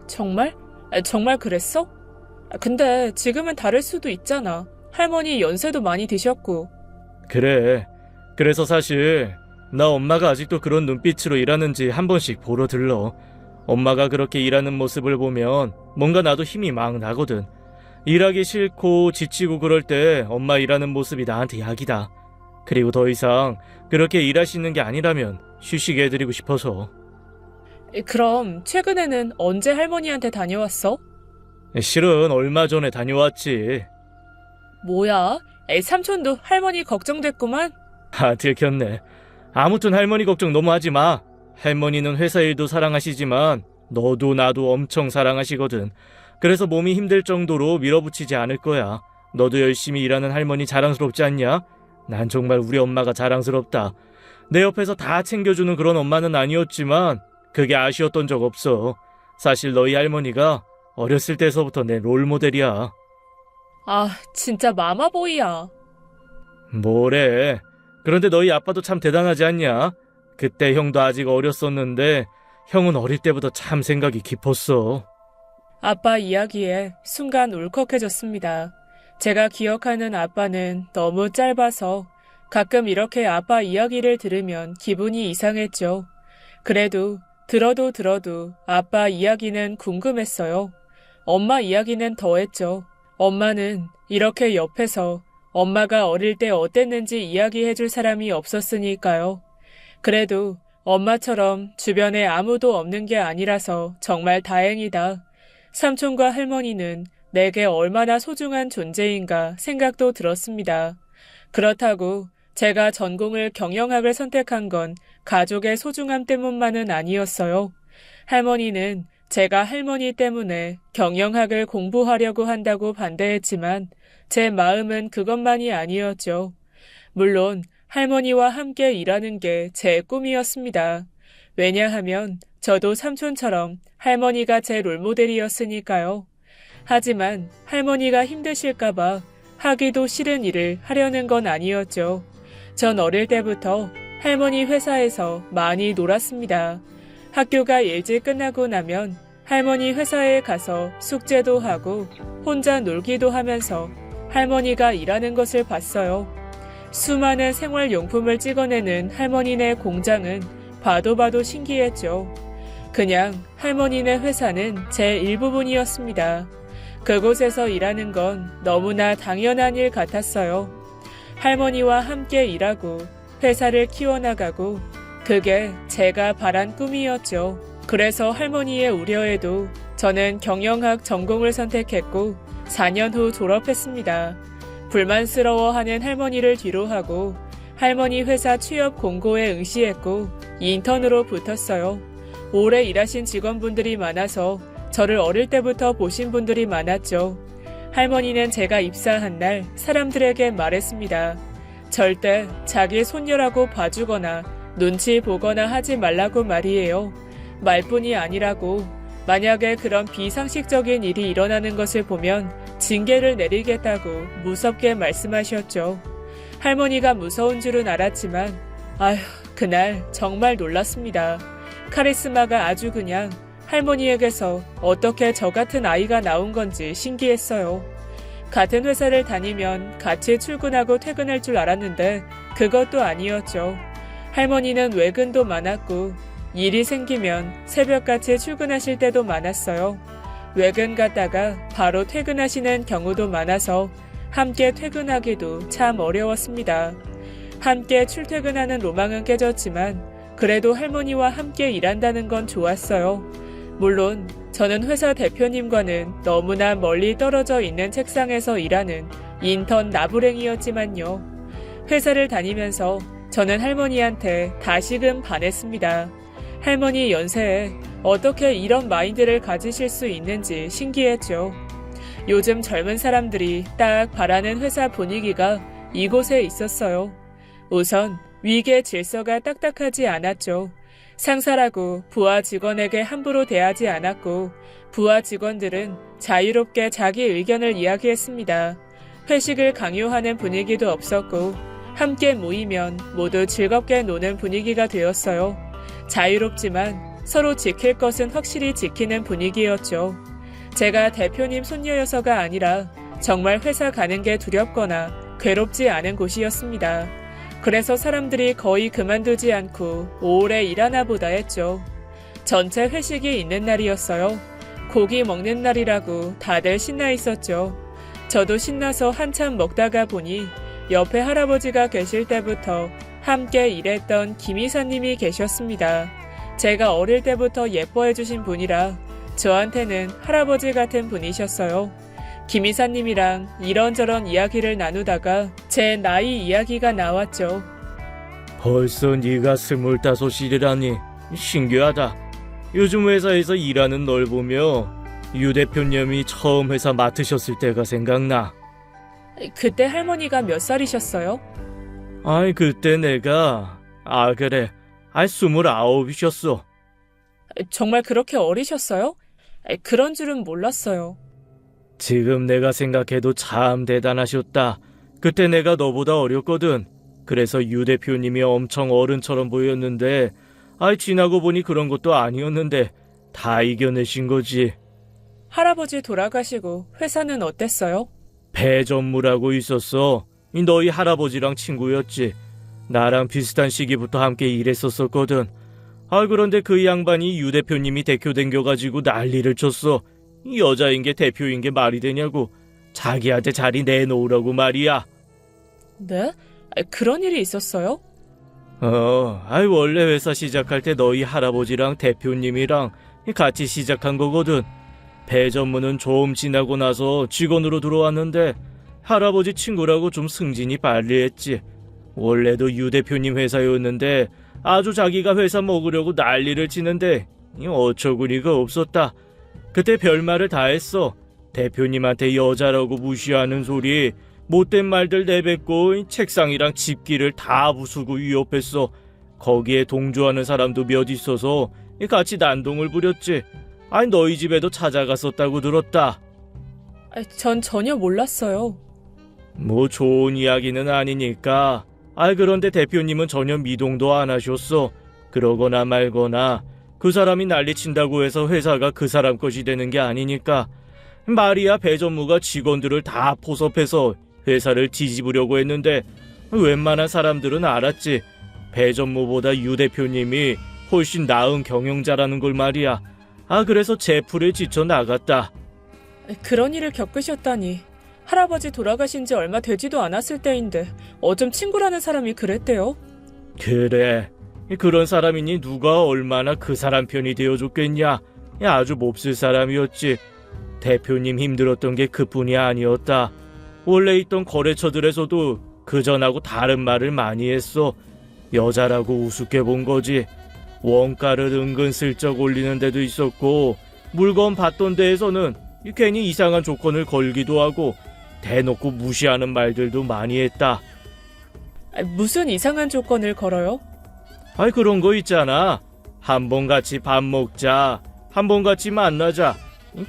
정말? 정말 그랬어? 근데 지금은 다를 수도 있잖아. 할머니 연세도 많이 드셨고. 그래. 그래서 사실 나 엄마가 아직도 그런 눈빛으로 일하는지 한 번씩 보러 들러. 엄마가 그렇게 일하는 모습을 보면 뭔가 나도 힘이 막 나거든. 일하기 싫고 지치고 그럴 때 엄마 일하는 모습이 나한테 약이다. 그리고 더 이상 그렇게 일하시는 게 아니라면 휴식해 해드리고 싶어서. 그럼 최근에는 언제 할머니한테 다녀왔어? 실은 얼마 전에 다녀왔지. 뭐야? 삼촌도 할머니 걱정됐구만. 들켰네. 아무튼 할머니 걱정 너무 하지 마. 할머니는 회사 일도 사랑하시지만 너도 나도 엄청 사랑하시거든. 그래서 몸이 힘들 정도로 밀어붙이지 않을 거야. 너도 열심히 일하는 할머니 자랑스럽지 않냐? 난 정말 우리 엄마가 자랑스럽다. 내 옆에서 다 챙겨주는 그런 엄마는 아니었지만 그게 아쉬웠던 적 없어. 사실 너희 할머니가 어렸을 때서부터 내 롤모델이야. 진짜 마마보이야. 뭐래. 그런데 너희 아빠도 참 대단하지 않냐? 그때 형도 아직 어렸었는데 형은 어릴 때부터 참 생각이 깊었어. 아빠 이야기에 순간 울컥해졌습니다. 제가 기억하는 아빠는 너무 짧아서 가끔 이렇게 아빠 이야기를 들으면 기분이 이상했죠. 그래도 들어도 아빠 이야기는 궁금했어요. 엄마 이야기는 더했죠. 엄마는 이렇게 옆에서 엄마가 어릴 때 어땠는지 이야기해줄 사람이 없었으니까요. 그래도 엄마처럼 주변에 아무도 없는 게 아니라서 정말 다행이다. 삼촌과 할머니는 내게 얼마나 소중한 존재인가 생각도 들었습니다. 그렇다고 제가 전공을 경영학을 선택한 건 가족의 소중함 때문만은 아니었어요. 할머니는 제가 할머니 때문에 경영학을 공부하려고 한다고 반대했지만 제 마음은 그것만이 아니었죠. 물론 할머니와 함께 일하는 게 제 꿈이었습니다. 왜냐하면 저도 삼촌처럼 할머니가 제 롤모델이었으니까요. 하지만 할머니가 힘드실까봐 하기도 싫은 일을 하려는 건 아니었죠. 전 어릴 때부터 할머니 회사에서 많이 놀았습니다. 학교가 일찍 끝나고 나면 할머니 회사에 가서 숙제도 하고 혼자 놀기도 하면서 할머니가 일하는 것을 봤어요. 수많은 생활용품을 찍어내는 할머니네 공장은 봐도 신기했죠. 그냥 할머니네 회사는 제 일부분이었습니다. 그곳에서 일하는 건 너무나 당연한 일 같았어요. 할머니와 함께 일하고 회사를 키워나가고 그게 제가 바란 꿈이었죠. 그래서 할머니의 우려에도 저는 경영학 전공을 선택했고 4년 후 졸업했습니다. 불만스러워하는 할머니를 뒤로하고 할머니 회사 취업 공고에 응시했고 인턴으로 붙었어요. 오래 일하신 직원분들이 많아서 저를 어릴 때부터 보신 분들이 많았죠. 할머니는 제가 입사한 날 사람들에게 말했습니다. 절대 자기 손녀라고 봐주거나 눈치 보거나 하지 말라고 말이에요. 말뿐이 아니라고. 만약에 그런 비상식적인 일이 일어나는 것을 보면 징계를 내리겠다고 무섭게 말씀하셨죠. 할머니가 무서운 줄은 알았지만 그날 정말 놀랐습니다. 카리스마가 아주 그냥 할머니에게서 어떻게 저 같은 아이가 나온 건지 신기했어요. 같은 회사를 다니면 같이 출근하고 퇴근할 줄 알았는데 그것도 아니었죠. 할머니는 외근도 많았고 일이 생기면 새벽같이 출근하실 때도 많았어요. 외근 갔다가 바로 퇴근하시는 경우도 많아서 함께 퇴근하기도 참 어려웠습니다. 함께 출퇴근하는 로망은 깨졌지만 그래도 할머니와 함께 일한다는 건 좋았어요. 물론 저는 회사 대표님과는 너무나 멀리 떨어져 있는 책상에서 일하는 인턴 나부랭이였지만요. 회사를 다니면서 저는 할머니한테 다시금 반했습니다. 할머니 연세에 어떻게 이런 마인드를 가지실 수 있는지 신기했죠. 요즘 젊은 사람들이 딱 바라는 회사 분위기가 이곳에 있었어요. 우선 위계 질서가 딱딱하지 않았죠. 상사라고 부하 직원에게 함부로 대하지 않았고 부하 직원들은 자유롭게 자기 의견을 이야기했습니다. 회식을 강요하는 분위기도 없었고 함께 모이면 모두 즐겁게 노는 분위기가 되었어요. 자유롭지만 서로 지킬 것은 확실히 지키는 분위기였죠. 제가 대표님 손녀여서가 아니라 정말 회사 가는 게 두렵거나 괴롭지 않은 곳이었습니다. 그래서 사람들이 거의 그만두지 않고 오래 일하나 보다 했죠. 전체 회식이 있는 날이었어요. 고기 먹는 날이라고 다들 신나 있었죠. 저도 신나서 한참 먹다가 보니 옆에 할아버지가 계실 때부터 함께 일했던 김 이사님이 계셨습니다. 제가 어릴 때부터 예뻐해 주신 분이라 저한테는 할아버지 같은 분이셨어요. 김 이사님이랑 이런저런 이야기를 나누다가 제 나이 이야기가 나왔죠. 벌써 네가 25이라니 신기하다. 요즘 회사에서 일하는 널 보며 유 대표님이 처음 회사 맡으셨을 때가 생각나. 그때 할머니가 몇 살이셨어요? 아이 그때 내가 그래 29이셨어. 정말 그렇게 어리셨어요? 그런 줄은 몰랐어요. 지금 내가 생각해도 참 대단하셨다. 그때 내가 너보다 어렸거든. 그래서 유 대표님이 엄청 어른처럼 보였는데 지나고 보니 그런 것도 아니었는데 다 이겨내신 거지. 할아버지 돌아가시고 회사는 어땠어요? 배전무라고 있었어. 너희 할아버지랑 친구였지. 나랑 비슷한 시기부터 함께 일했었거든. 그런데 그 양반이 유 대표님이 대표 댕겨가지고 난리를 쳤어. 여자인 게 대표인 게 말이 되냐고. 자기한테 자리 내놓으라고 말이야. 네? 그런 일이 있었어요? 원래 회사 시작할 때 너희 할아버지랑 대표님이랑 같이 시작한 거거든. 배전무는 좀 지나고 나서 직원으로 들어왔는데 할아버지 친구라고 좀 승진이 빨리 했지. 원래도 유 대표님 회사였는데 아주 자기가 회사 먹으려고 난리를 치는데 어처구니가 없었다. 그때 별말을 다 했어. 대표님한테 여자라고 무시하는 소리, 못된 말들 내뱉고 책상이랑 집기를 다 부수고 위협했어. 거기에 동조하는 사람도 몇 있어서 같이 난동을 부렸지. 너희 집에도 찾아갔었다고 들었다. 전 전혀 몰랐어요. 뭐 좋은 이야기는 아니니까. 그런데 대표님은 전혀 미동도 안 하셨어. 그러거나 말거나 그 사람이 난리친다고 해서 회사가 그 사람 것이 되는 게 아니니까. 말이야 배전무가 직원들을 다 포섭해서 회사를 뒤집으려고 했는데 웬만한 사람들은 알았지. 배전무보다 유 대표님이 훨씬 나은 경영자라는 걸 말이야. 그래서 제풀에 지쳐 나갔다. 그런 일을 겪으셨다니. 할아버지 돌아가신 지 얼마 되지도 않았을 때인데 어쩜 친구라는 사람이 그랬대요? 그래. 그런 사람이니 누가 얼마나 그 사람 편이 되어줬겠냐. 아주 몹쓸 사람이었지. 대표님 힘들었던 게 그뿐이 아니었다. 원래 있던 거래처들에서도 그전하고 다른 말을 많이 했어. 여자라고 우습게 본 거지. 원가를 은근슬쩍 올리는 데도 있었고 물건 받던 데에서는 괜히 이상한 조건을 걸기도 하고 대놓고 무시하는 말들도 많이 했다. 무슨 이상한 조건을 걸어요? 그런 거 있잖아. 한번 같이 밥 먹자. 한번 같이 만나자.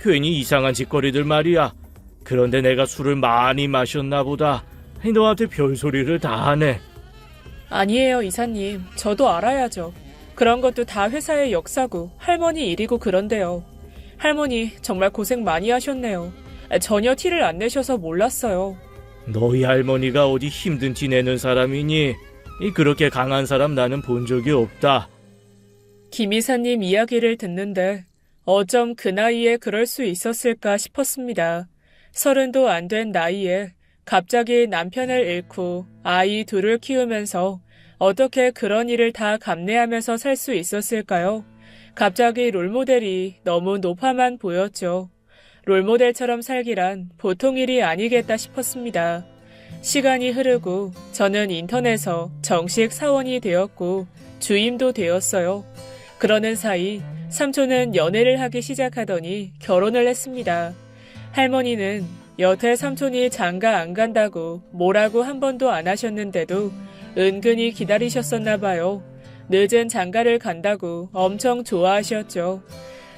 괜히 이상한 짓거리들 말이야. 그런데 내가 술을 많이 마셨나 보다. 너한테 별소리를 다 하네. 아니에요, 이사님. 저도 알아야죠. 그런 것도 다 회사의 역사고 할머니 일이고 그런데요. 할머니 정말 고생 많이 하셨네요. 전혀 티를 안 내셔서 몰랐어요. 너희 할머니가 어디 힘든 티 내는 사람이니? 그렇게 강한 사람 나는 본 적이 없다. 김 이사님 이야기를 듣는데 어쩜 그 나이에 그럴 수 있었을까 싶었습니다. 30도 안 된 나이에 갑자기 남편을 잃고 아이 둘을 키우면서 어떻게 그런 일을 다 감내하면서 살 수 있었을까요? 갑자기 롤모델이 너무 높아만 보였죠. 롤모델처럼 살기란 보통 일이 아니겠다 싶었습니다. 시간이 흐르고 저는 인턴에서 정식 사원이 되었고 주임도 되었어요. 그러는 사이 삼촌은 연애를 하기 시작하더니 결혼을 했습니다. 할머니는 여태 삼촌이 장가 안 간다고 뭐라고 한 번도 안 하셨는데도 은근히 기다리셨었나 봐요. 늦은 장가를 간다고 엄청 좋아하셨죠.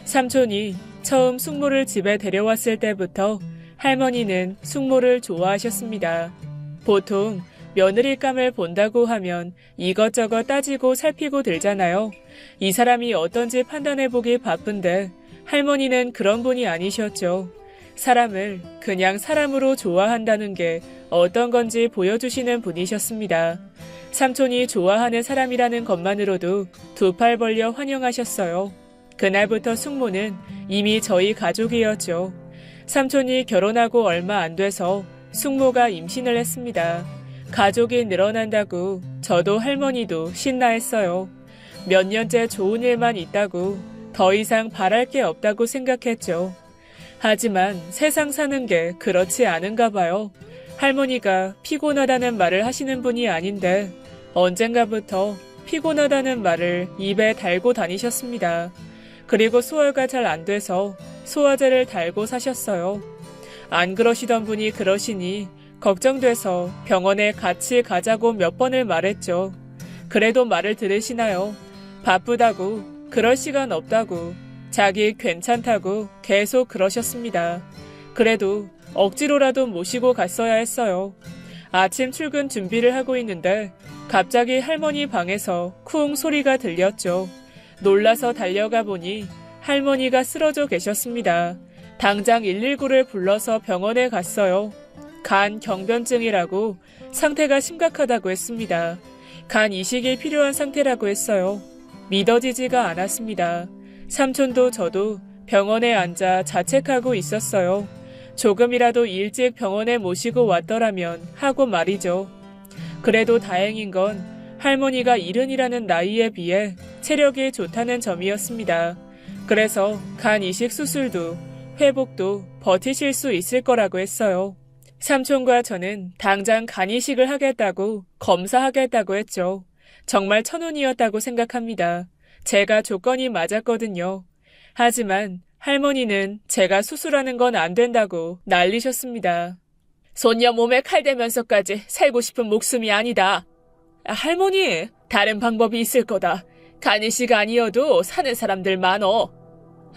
삼촌이 처음 숙모를 집에 데려왔을 때부터 할머니는 숙모를 좋아하셨습니다. 보통 며느리감을 본다고 하면 이것저것 따지고 살피고 들잖아요. 이 사람이 어떤지 판단해보기 바쁜데 할머니는 그런 분이 아니셨죠. 사람을 그냥 사람으로 좋아한다는 게 어떤 건지 보여주시는 분이셨습니다. 삼촌이 좋아하는 사람이라는 것만으로도 두 팔 벌려 환영하셨어요. 그날부터 숙모는 이미 저희 가족이었죠. 삼촌이 결혼하고 얼마 안 돼서 숙모가 임신을 했습니다. 가족이 늘어난다고 저도 할머니도 신나했어요. 몇 년째 좋은 일만 있다고 더 이상 바랄 게 없다고 생각했죠. 하지만 세상 사는 게 그렇지 않은가 봐요. 할머니가 피곤하다는 말을 하시는 분이 아닌데 언젠가부터 피곤하다는 말을 입에 달고 다니셨습니다. 그리고 소화가 잘 안 돼서 소화제를 달고 사셨어요. 안 그러시던 분이 그러시니 걱정돼서 병원에 같이 가자고 몇 번을 말했죠. 그래도 말을 들으시나요? 바쁘다고, 그럴 시간 없다고, 자기 괜찮다고 계속 그러셨습니다. 그래도 억지로라도 모시고 갔어야 했어요. 아침 출근 준비를 하고 있는데 갑자기 할머니 방에서 쿵 소리가 들렸죠. 놀라서 달려가 보니 할머니가 쓰러져 계셨습니다. 당장 119를 불러서 병원에 갔어요. 간 경변증이라고 상태가 심각하다고 했습니다. 간 이식이 필요한 상태라고 했어요. 믿어지지가 않았습니다. 삼촌도 저도 병원에 앉아 자책하고 있었어요. 조금이라도 일찍 병원에 모시고 왔더라면 하고 말이죠. 그래도 다행인 건 할머니가 70이라는 나이에 비해 체력이 좋다는 점이었습니다. 그래서 간 이식 수술도 회복도 버티실 수 있을 거라고 했어요. 삼촌과 저는 당장 간 이식을 하겠다고 검사하겠다고 했죠. 정말 천운이었다고 생각합니다. 제가 조건이 맞았거든요. 하지만 할머니는 제가 수술하는 건 안 된다고 난리셨습니다. 손녀 몸에 칼 대면서까지 살고 싶은 목숨이 아니다. 할머니, 다른 방법이 있을 거다. 간 이식 아니어도 사는 사람들 많어.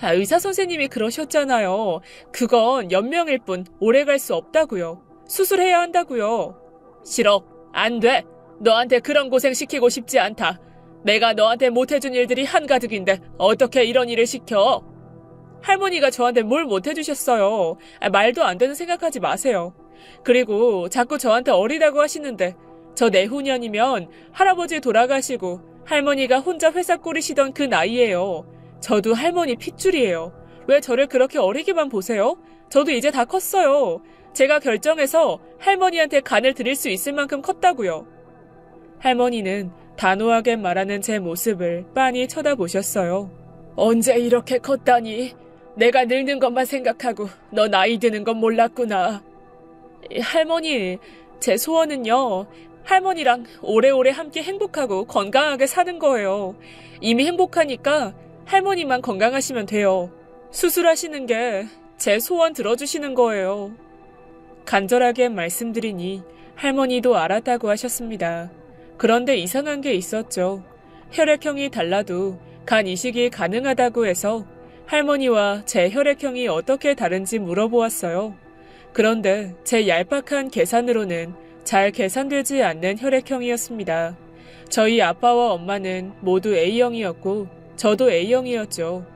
의사 선생님이 그러셨잖아요. 그건 연명일 뿐 오래 갈 수 없다고요. 수술해야 한다고요. 싫어. 안 돼. 너한테 그런 고생 시키고 싶지 않다. 내가 너한테 못해준 일들이 한가득인데 어떻게 이런 일을 시켜? 할머니가 저한테 뭘 못해주셨어요. 말도 안 되는 생각하지 마세요. 그리고 자꾸 저한테 어리다고 하시는데 저 내후년이면 할아버지 돌아가시고 할머니가 혼자 회사 꾸리시던 그 나이예요. 저도 할머니 핏줄이에요. 왜 저를 그렇게 어리게만 보세요? 저도 이제 다 컸어요. 제가 결정해서 할머니한테 간을 드릴 수 있을 만큼 컸다고요. 할머니는 단호하게 말하는 제 모습을 빤히 쳐다보셨어요. 언제 이렇게 컸다니? 내가 늙는 것만 생각하고 너 나이 드는 건 몰랐구나. 할머니, 제 소원은요. 할머니랑 오래오래 함께 행복하고 건강하게 사는 거예요. 이미 행복하니까 할머니만 건강하시면 돼요. 수술하시는 게 제 소원 들어주시는 거예요. 간절하게 말씀드리니 할머니도 알았다고 하셨습니다. 그런데 이상한 게 있었죠. 혈액형이 달라도 간 이식이 가능하다고 해서 할머니와 제 혈액형이 어떻게 다른지 물어보았어요. 그런데 제 얄팍한 계산으로는 잘 계산되지 않는 혈액형이었습니다. 저희 아빠와 엄마는 모두 A형이었고 저도 A형이었죠.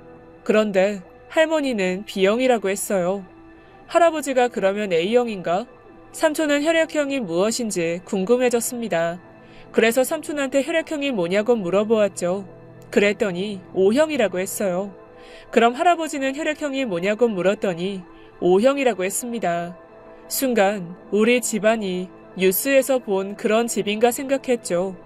그런데 할머니는 B형이라고 했어요. 할아버지가 그러면 A형인가? 삼촌은 혈액형이 무엇인지 궁금해졌습니다. 그래서 삼촌한테 혈액형이 뭐냐고 물어보았죠. 그랬더니 O형이라고 했어요. 그럼 할아버지는 혈액형이 뭐냐고 물었더니 O형이라고 했습니다. 순간 우리 집안이 뉴스에서 본 그런 집인가 생각했죠.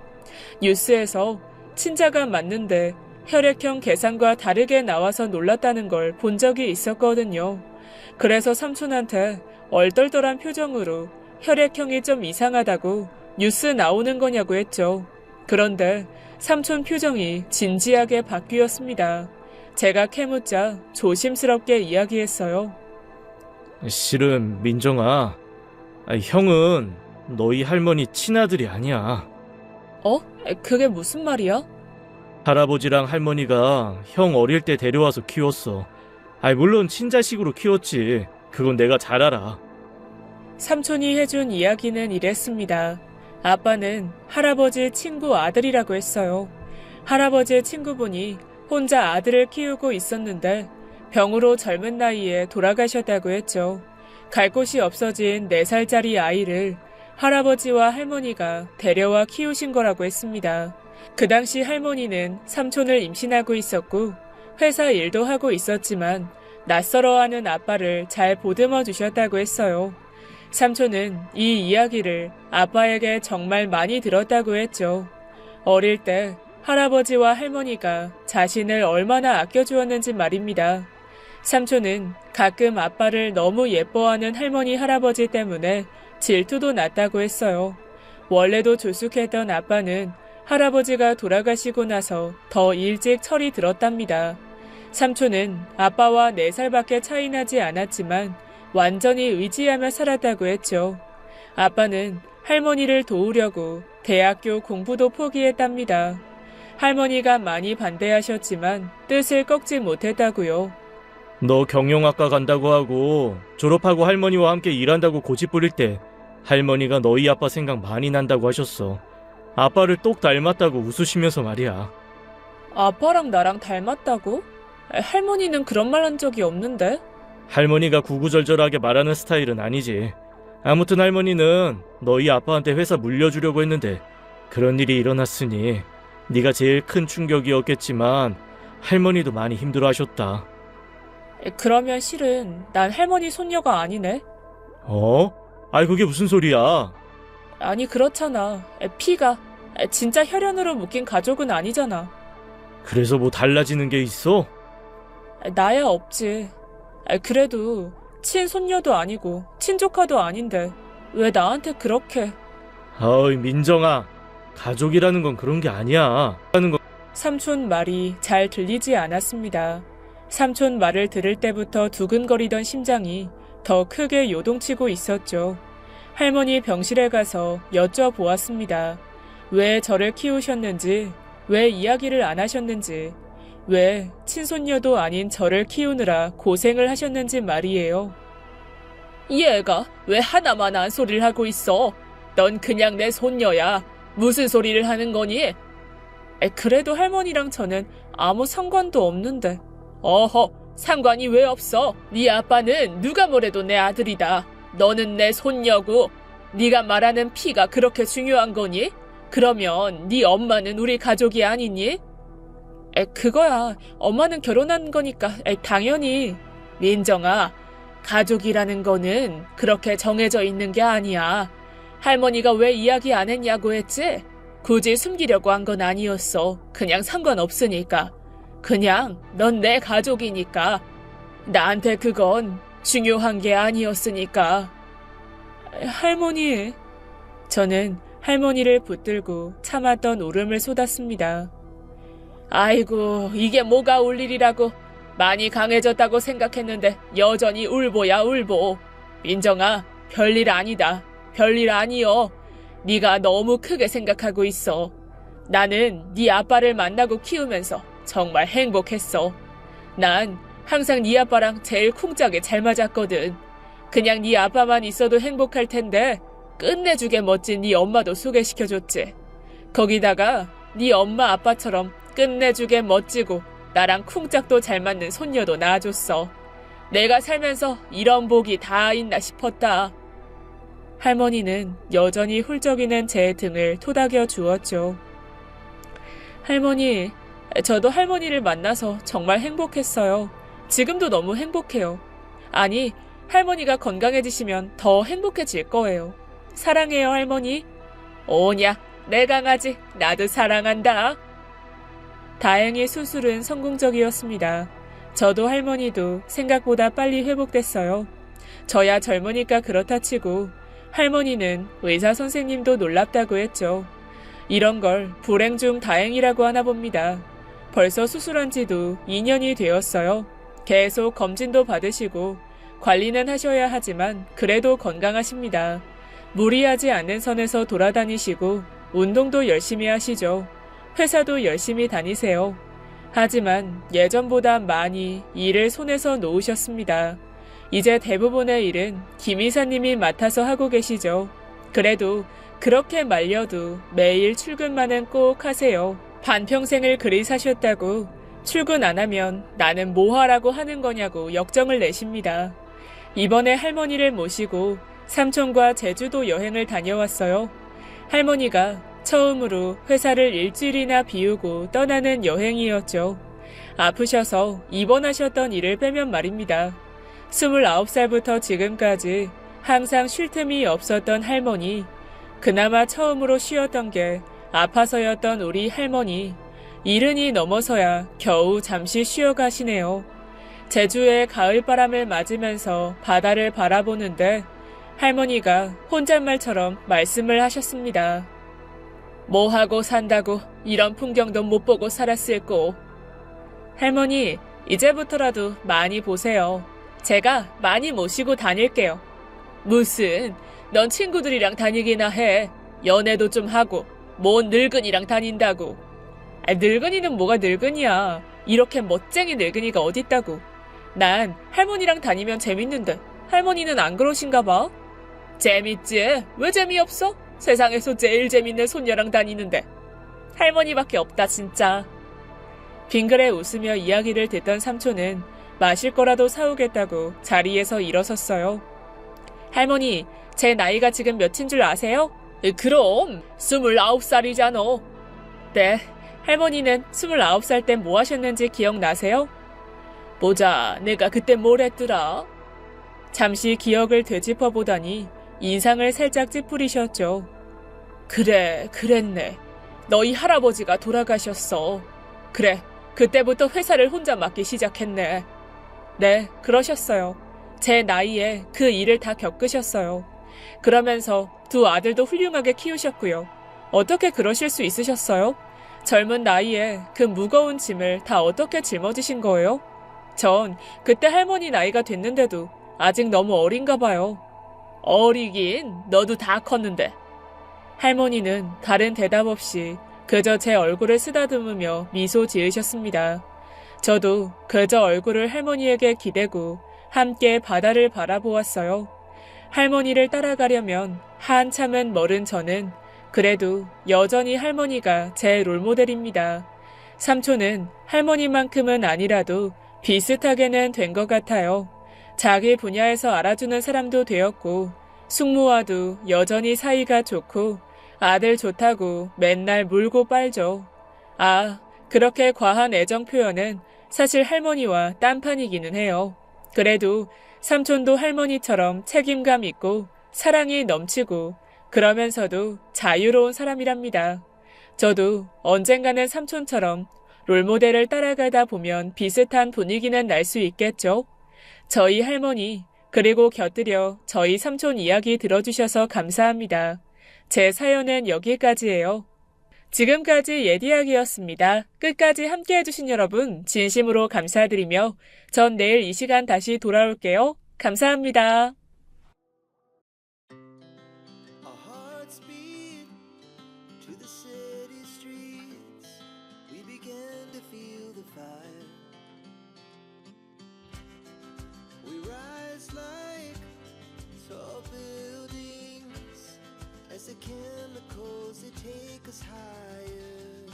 뉴스에서 친자가 맞는데 혈액형 계산과 다르게 나와서 놀랐다는 걸 본 적이 있었거든요. 그래서 삼촌한테 얼떨떨한 표정으로 혈액형이 좀 이상하다고 뉴스 나오는 거냐고 했죠. 그런데 삼촌 표정이 진지하게 바뀌었습니다. 제가 캐묻자 조심스럽게 이야기했어요. 실은 민정아, 형은 너희 할머니 친아들이 아니야. 그게 무슨 말이야? 할아버지랑 할머니가 형 어릴 때 데려와서 키웠어. 물론 친자식으로 키웠지. 그건 내가 잘 알아. 삼촌이 해준 이야기는 이랬습니다. 아빠는 할아버지 친구 아들이라고 했어요. 할아버지의 친구분이 혼자 아들을 키우고 있었는데 병으로 젊은 나이에 돌아가셨다고 했죠. 갈 곳이 없어진 4살짜리 아이를 할아버지와 할머니가 데려와 키우신 거라고 했습니다. 그 당시 할머니는 삼촌을 임신하고 있었고 회사 일도 하고 있었지만 낯설어하는 아빠를 잘 보듬어 주셨다고 했어요. 삼촌은 이 이야기를 아빠에게 정말 많이 들었다고 했죠. 어릴 때 할아버지와 할머니가 자신을 얼마나 아껴주었는지 말입니다. 삼촌은 가끔 아빠를 너무 예뻐하는 할머니 할아버지 때문에 질투도 났다고 했어요. 원래도 조숙했던 아빠는 할아버지가 돌아가시고 나서 더 일찍 철이 들었답니다. 삼촌은 아빠와 4살밖에 차이 나지 않았지만 완전히 의지하며 살았다고 했죠. 아빠는 할머니를 도우려고 대학교 공부도 포기했답니다. 할머니가 많이 반대하셨지만 뜻을 꺾지 못했다고요. 너 경영학과 간다고 하고 졸업하고 할머니와 함께 일한다고 고집 부릴 때 할머니가 너희 아빠 생각 많이 난다고 하셨어. 아빠를 똑 닮았다고 웃으시면서 말이야. 아빠랑 나랑 닮았다고? 할머니는 그런 말 한 적이 없는데? 할머니가 구구절절하게 말하는 스타일은 아니지. 아무튼 할머니는 너희 아빠한테 회사 물려주려고 했는데 그런 일이 일어났으니 네가 제일 큰 충격이었겠지만 할머니도 많이 힘들어하셨다. 그러면 실은 난 할머니 손녀가 아니네? 그게 무슨 소리야? 아니 그렇잖아. 피가 진짜 혈연으로 묶인 가족은 아니잖아. 그래서 뭐 달라지는 게 있어? 나야 없지. 그래도 친손녀도 아니고 친조카도 아닌데 왜 나한테 그렇게... 어이 민정아, 가족이라는 건 그런 게 아니야. 삼촌 말이 잘 들리지 않았습니다. 삼촌 말을 들을 때부터 두근거리던 심장이 더 크게 요동치고 있었죠. 할머니 병실에 가서 여쭤보았습니다. 왜 저를 키우셨는지, 왜 이야기를 안 하셨는지, 왜 친손녀도 아닌 저를 키우느라 고생을 하셨는지 말이에요. 얘가 왜 하나만 한 소리를 하고 있어? 넌 그냥 내 손녀야. 무슨 소리를 하는 거니? 그래도 할머니랑 저는 아무 상관도 없는데. 어허, 상관이 왜 없어? 네 아빠는 누가 뭐래도 내 아들이다. 너는 내 손녀고 네가 말하는 피가 그렇게 중요한 거니? 그러면 네 엄마는 우리 가족이 아니니? 그거야. 엄마는 결혼한 거니까 당연히. 민정아, 가족이라는 거는 그렇게 정해져 있는 게 아니야. 할머니가 왜 이야기 안 했냐고 했지? 굳이 숨기려고 한 건 아니었어. 그냥 상관없으니까. 그냥 넌 내 가족이니까. 나한테 그건 중요한 게 아니었으니까. 할머니. 저는 할머니를 붙들고 참았던 울음을 쏟았습니다. 아이고, 이게 뭐가 울 일이라고. 많이 강해졌다고 생각했는데 여전히 울보야 울보. 민정아, 별일 아니다. 별일 아니여. 네가 너무 크게 생각하고 있어. 나는 네 아빠를 만나고 키우면서 정말 행복했어. 난 항상 네 아빠랑 제일 쿵짝에 잘 맞았거든. 그냥 네 아빠만 있어도 행복할 텐데 끝내주게 멋진 네 엄마도 소개시켜줬지. 거기다가 네 엄마 아빠처럼 끝내주게 멋지고 나랑 쿵짝도 잘 맞는 손녀도 낳아줬어. 내가 살면서 이런 복이 다 있나 싶었다. 할머니는 여전히 훌쩍이는 제 등을 토닥여 주었죠. 할머니, 저도 할머니를 만나서 정말 행복했어요. 지금도 너무 행복해요. 아니, 할머니가 건강해지시면 더 행복해질 거예요. 사랑해요, 할머니. 오냐, 내 강아지, 나도 사랑한다. 다행히 수술은 성공적이었습니다. 저도 할머니도 생각보다 빨리 회복됐어요. 저야 젊으니까 그렇다 치고 할머니는 의사 선생님도 놀랍다고 했죠. 이런 걸 불행 중 다행이라고 하나 봅니다. 벌써 수술한 지도 2년이 되었어요. 계속 검진도 받으시고 관리는 하셔야 하지만 그래도 건강하십니다. 무리하지 않는 선에서 돌아다니시고 운동도 열심히 하시죠. 회사도 열심히 다니세요. 하지만 예전보다 많이 일을 손에서 놓으셨습니다. 이제 대부분의 일은 김 이사님이 맡아서 하고 계시죠. 그래도 그렇게 말려도 매일 출근만은 꼭 하세요. 반평생을 그리 사셨다고 출근 안 하면 나는 뭐 하라고 하는 거냐고 역정을 내십니다. 이번에 할머니를 모시고 삼촌과 제주도 여행을 다녀왔어요. 할머니가 처음으로 회사를 일주일이나 비우고 떠나는 여행이었죠. 아프셔서 입원하셨던 일을 빼면 말입니다. 29살부터 지금까지 항상 쉴 틈이 없었던 할머니, 그나마 처음으로 쉬었던 게 아파서였던 우리 할머니, 70이 넘어서야 겨우 잠시 쉬어가시네요. 제주의 가을바람을 맞으면서 바다를 바라보는데 할머니가 혼잣말처럼 말씀을 하셨습니다. 뭐하고 산다고 이런 풍경도 못 보고 살았을꼬. 할머니, 이제부터라도 많이 보세요. 제가 많이 모시고 다닐게요. 무슨, 넌 친구들이랑 다니기나 해. 연애도 좀 하고, 뭔 늙은이랑 다닌다고. 늙은이는 뭐가 늙은이야. 이렇게 멋쟁이 늙은이가 어딨다고. 난 할머니랑 다니면 재밌는데 할머니는 안 그러신가 봐. 재밌지? 왜 재미없어? 세상에서 제일 재밌는 손녀랑 다니는데. 할머니밖에 없다 진짜. 빙그레 웃으며 이야기를 듣던 삼촌은 마실 거라도 사오겠다고 자리에서 일어섰어요. 할머니, 제 나이가 지금 몇인 줄 아세요? 그럼 29살이잖아. 네, 할머니는 29살 때 뭐 하셨는지 기억나세요? 보자, 내가 그때 뭘 했더라? 잠시 기억을 되짚어보더니 인상을 살짝 찌푸리셨죠. 그래, 그랬네. 너희 할아버지가 돌아가셨어. 그래, 그때부터 회사를 혼자 맡기 시작했네. 네, 그러셨어요. 제 나이에 그 일을 다 겪으셨어요. 그러면서 두 아들도 훌륭하게 키우셨고요. 어떻게 그러실 수 있으셨어요? 젊은 나이에 그 무거운 짐을 다 어떻게 짊어지신 거예요? 전 그때 할머니 나이가 됐는데도 아직 너무 어린가 봐요. 어리긴 너도 다 컸는데. 할머니는 다른 대답 없이 그저 제 얼굴을 쓰다듬으며 미소 지으셨습니다. 저도 그저 얼굴을 할머니에게 기대고 함께 바다를 바라보았어요. 할머니를 따라가려면 한참은 멀은 저는 그래도 여전히 할머니가 제 롤모델입니다. 삼촌은 할머니만큼은 아니라도 비슷하게는 된 것 같아요. 자기 분야에서 알아주는 사람도 되었고 숙모와도 여전히 사이가 좋고 아들 좋다고 맨날 물고 빨죠. 아, 그렇게 과한 애정 표현은 사실 할머니와 딴판이기는 해요. 그래도 삼촌도 할머니처럼 책임감 있고 사랑이 넘치고 그러면서도 자유로운 사람이랍니다. 저도 언젠가는 삼촌처럼 롤모델을 따라가다 보면 비슷한 분위기는 날 수 있겠죠. 저희 할머니 그리고 곁들여 저희 삼촌 이야기 들어주셔서 감사합니다. 제 사연은 여기까지예요. 지금까지 예디약이었습니다. 끝까지 함께해주신 여러분 진심으로 감사드리며 전 내일 이 시간 다시 돌아올게요. 감사합니다. Our hearts beat to the city streets. We began to feel the fire. We rise like tall buildings as the chemicals they take us higher.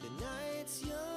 The night's young.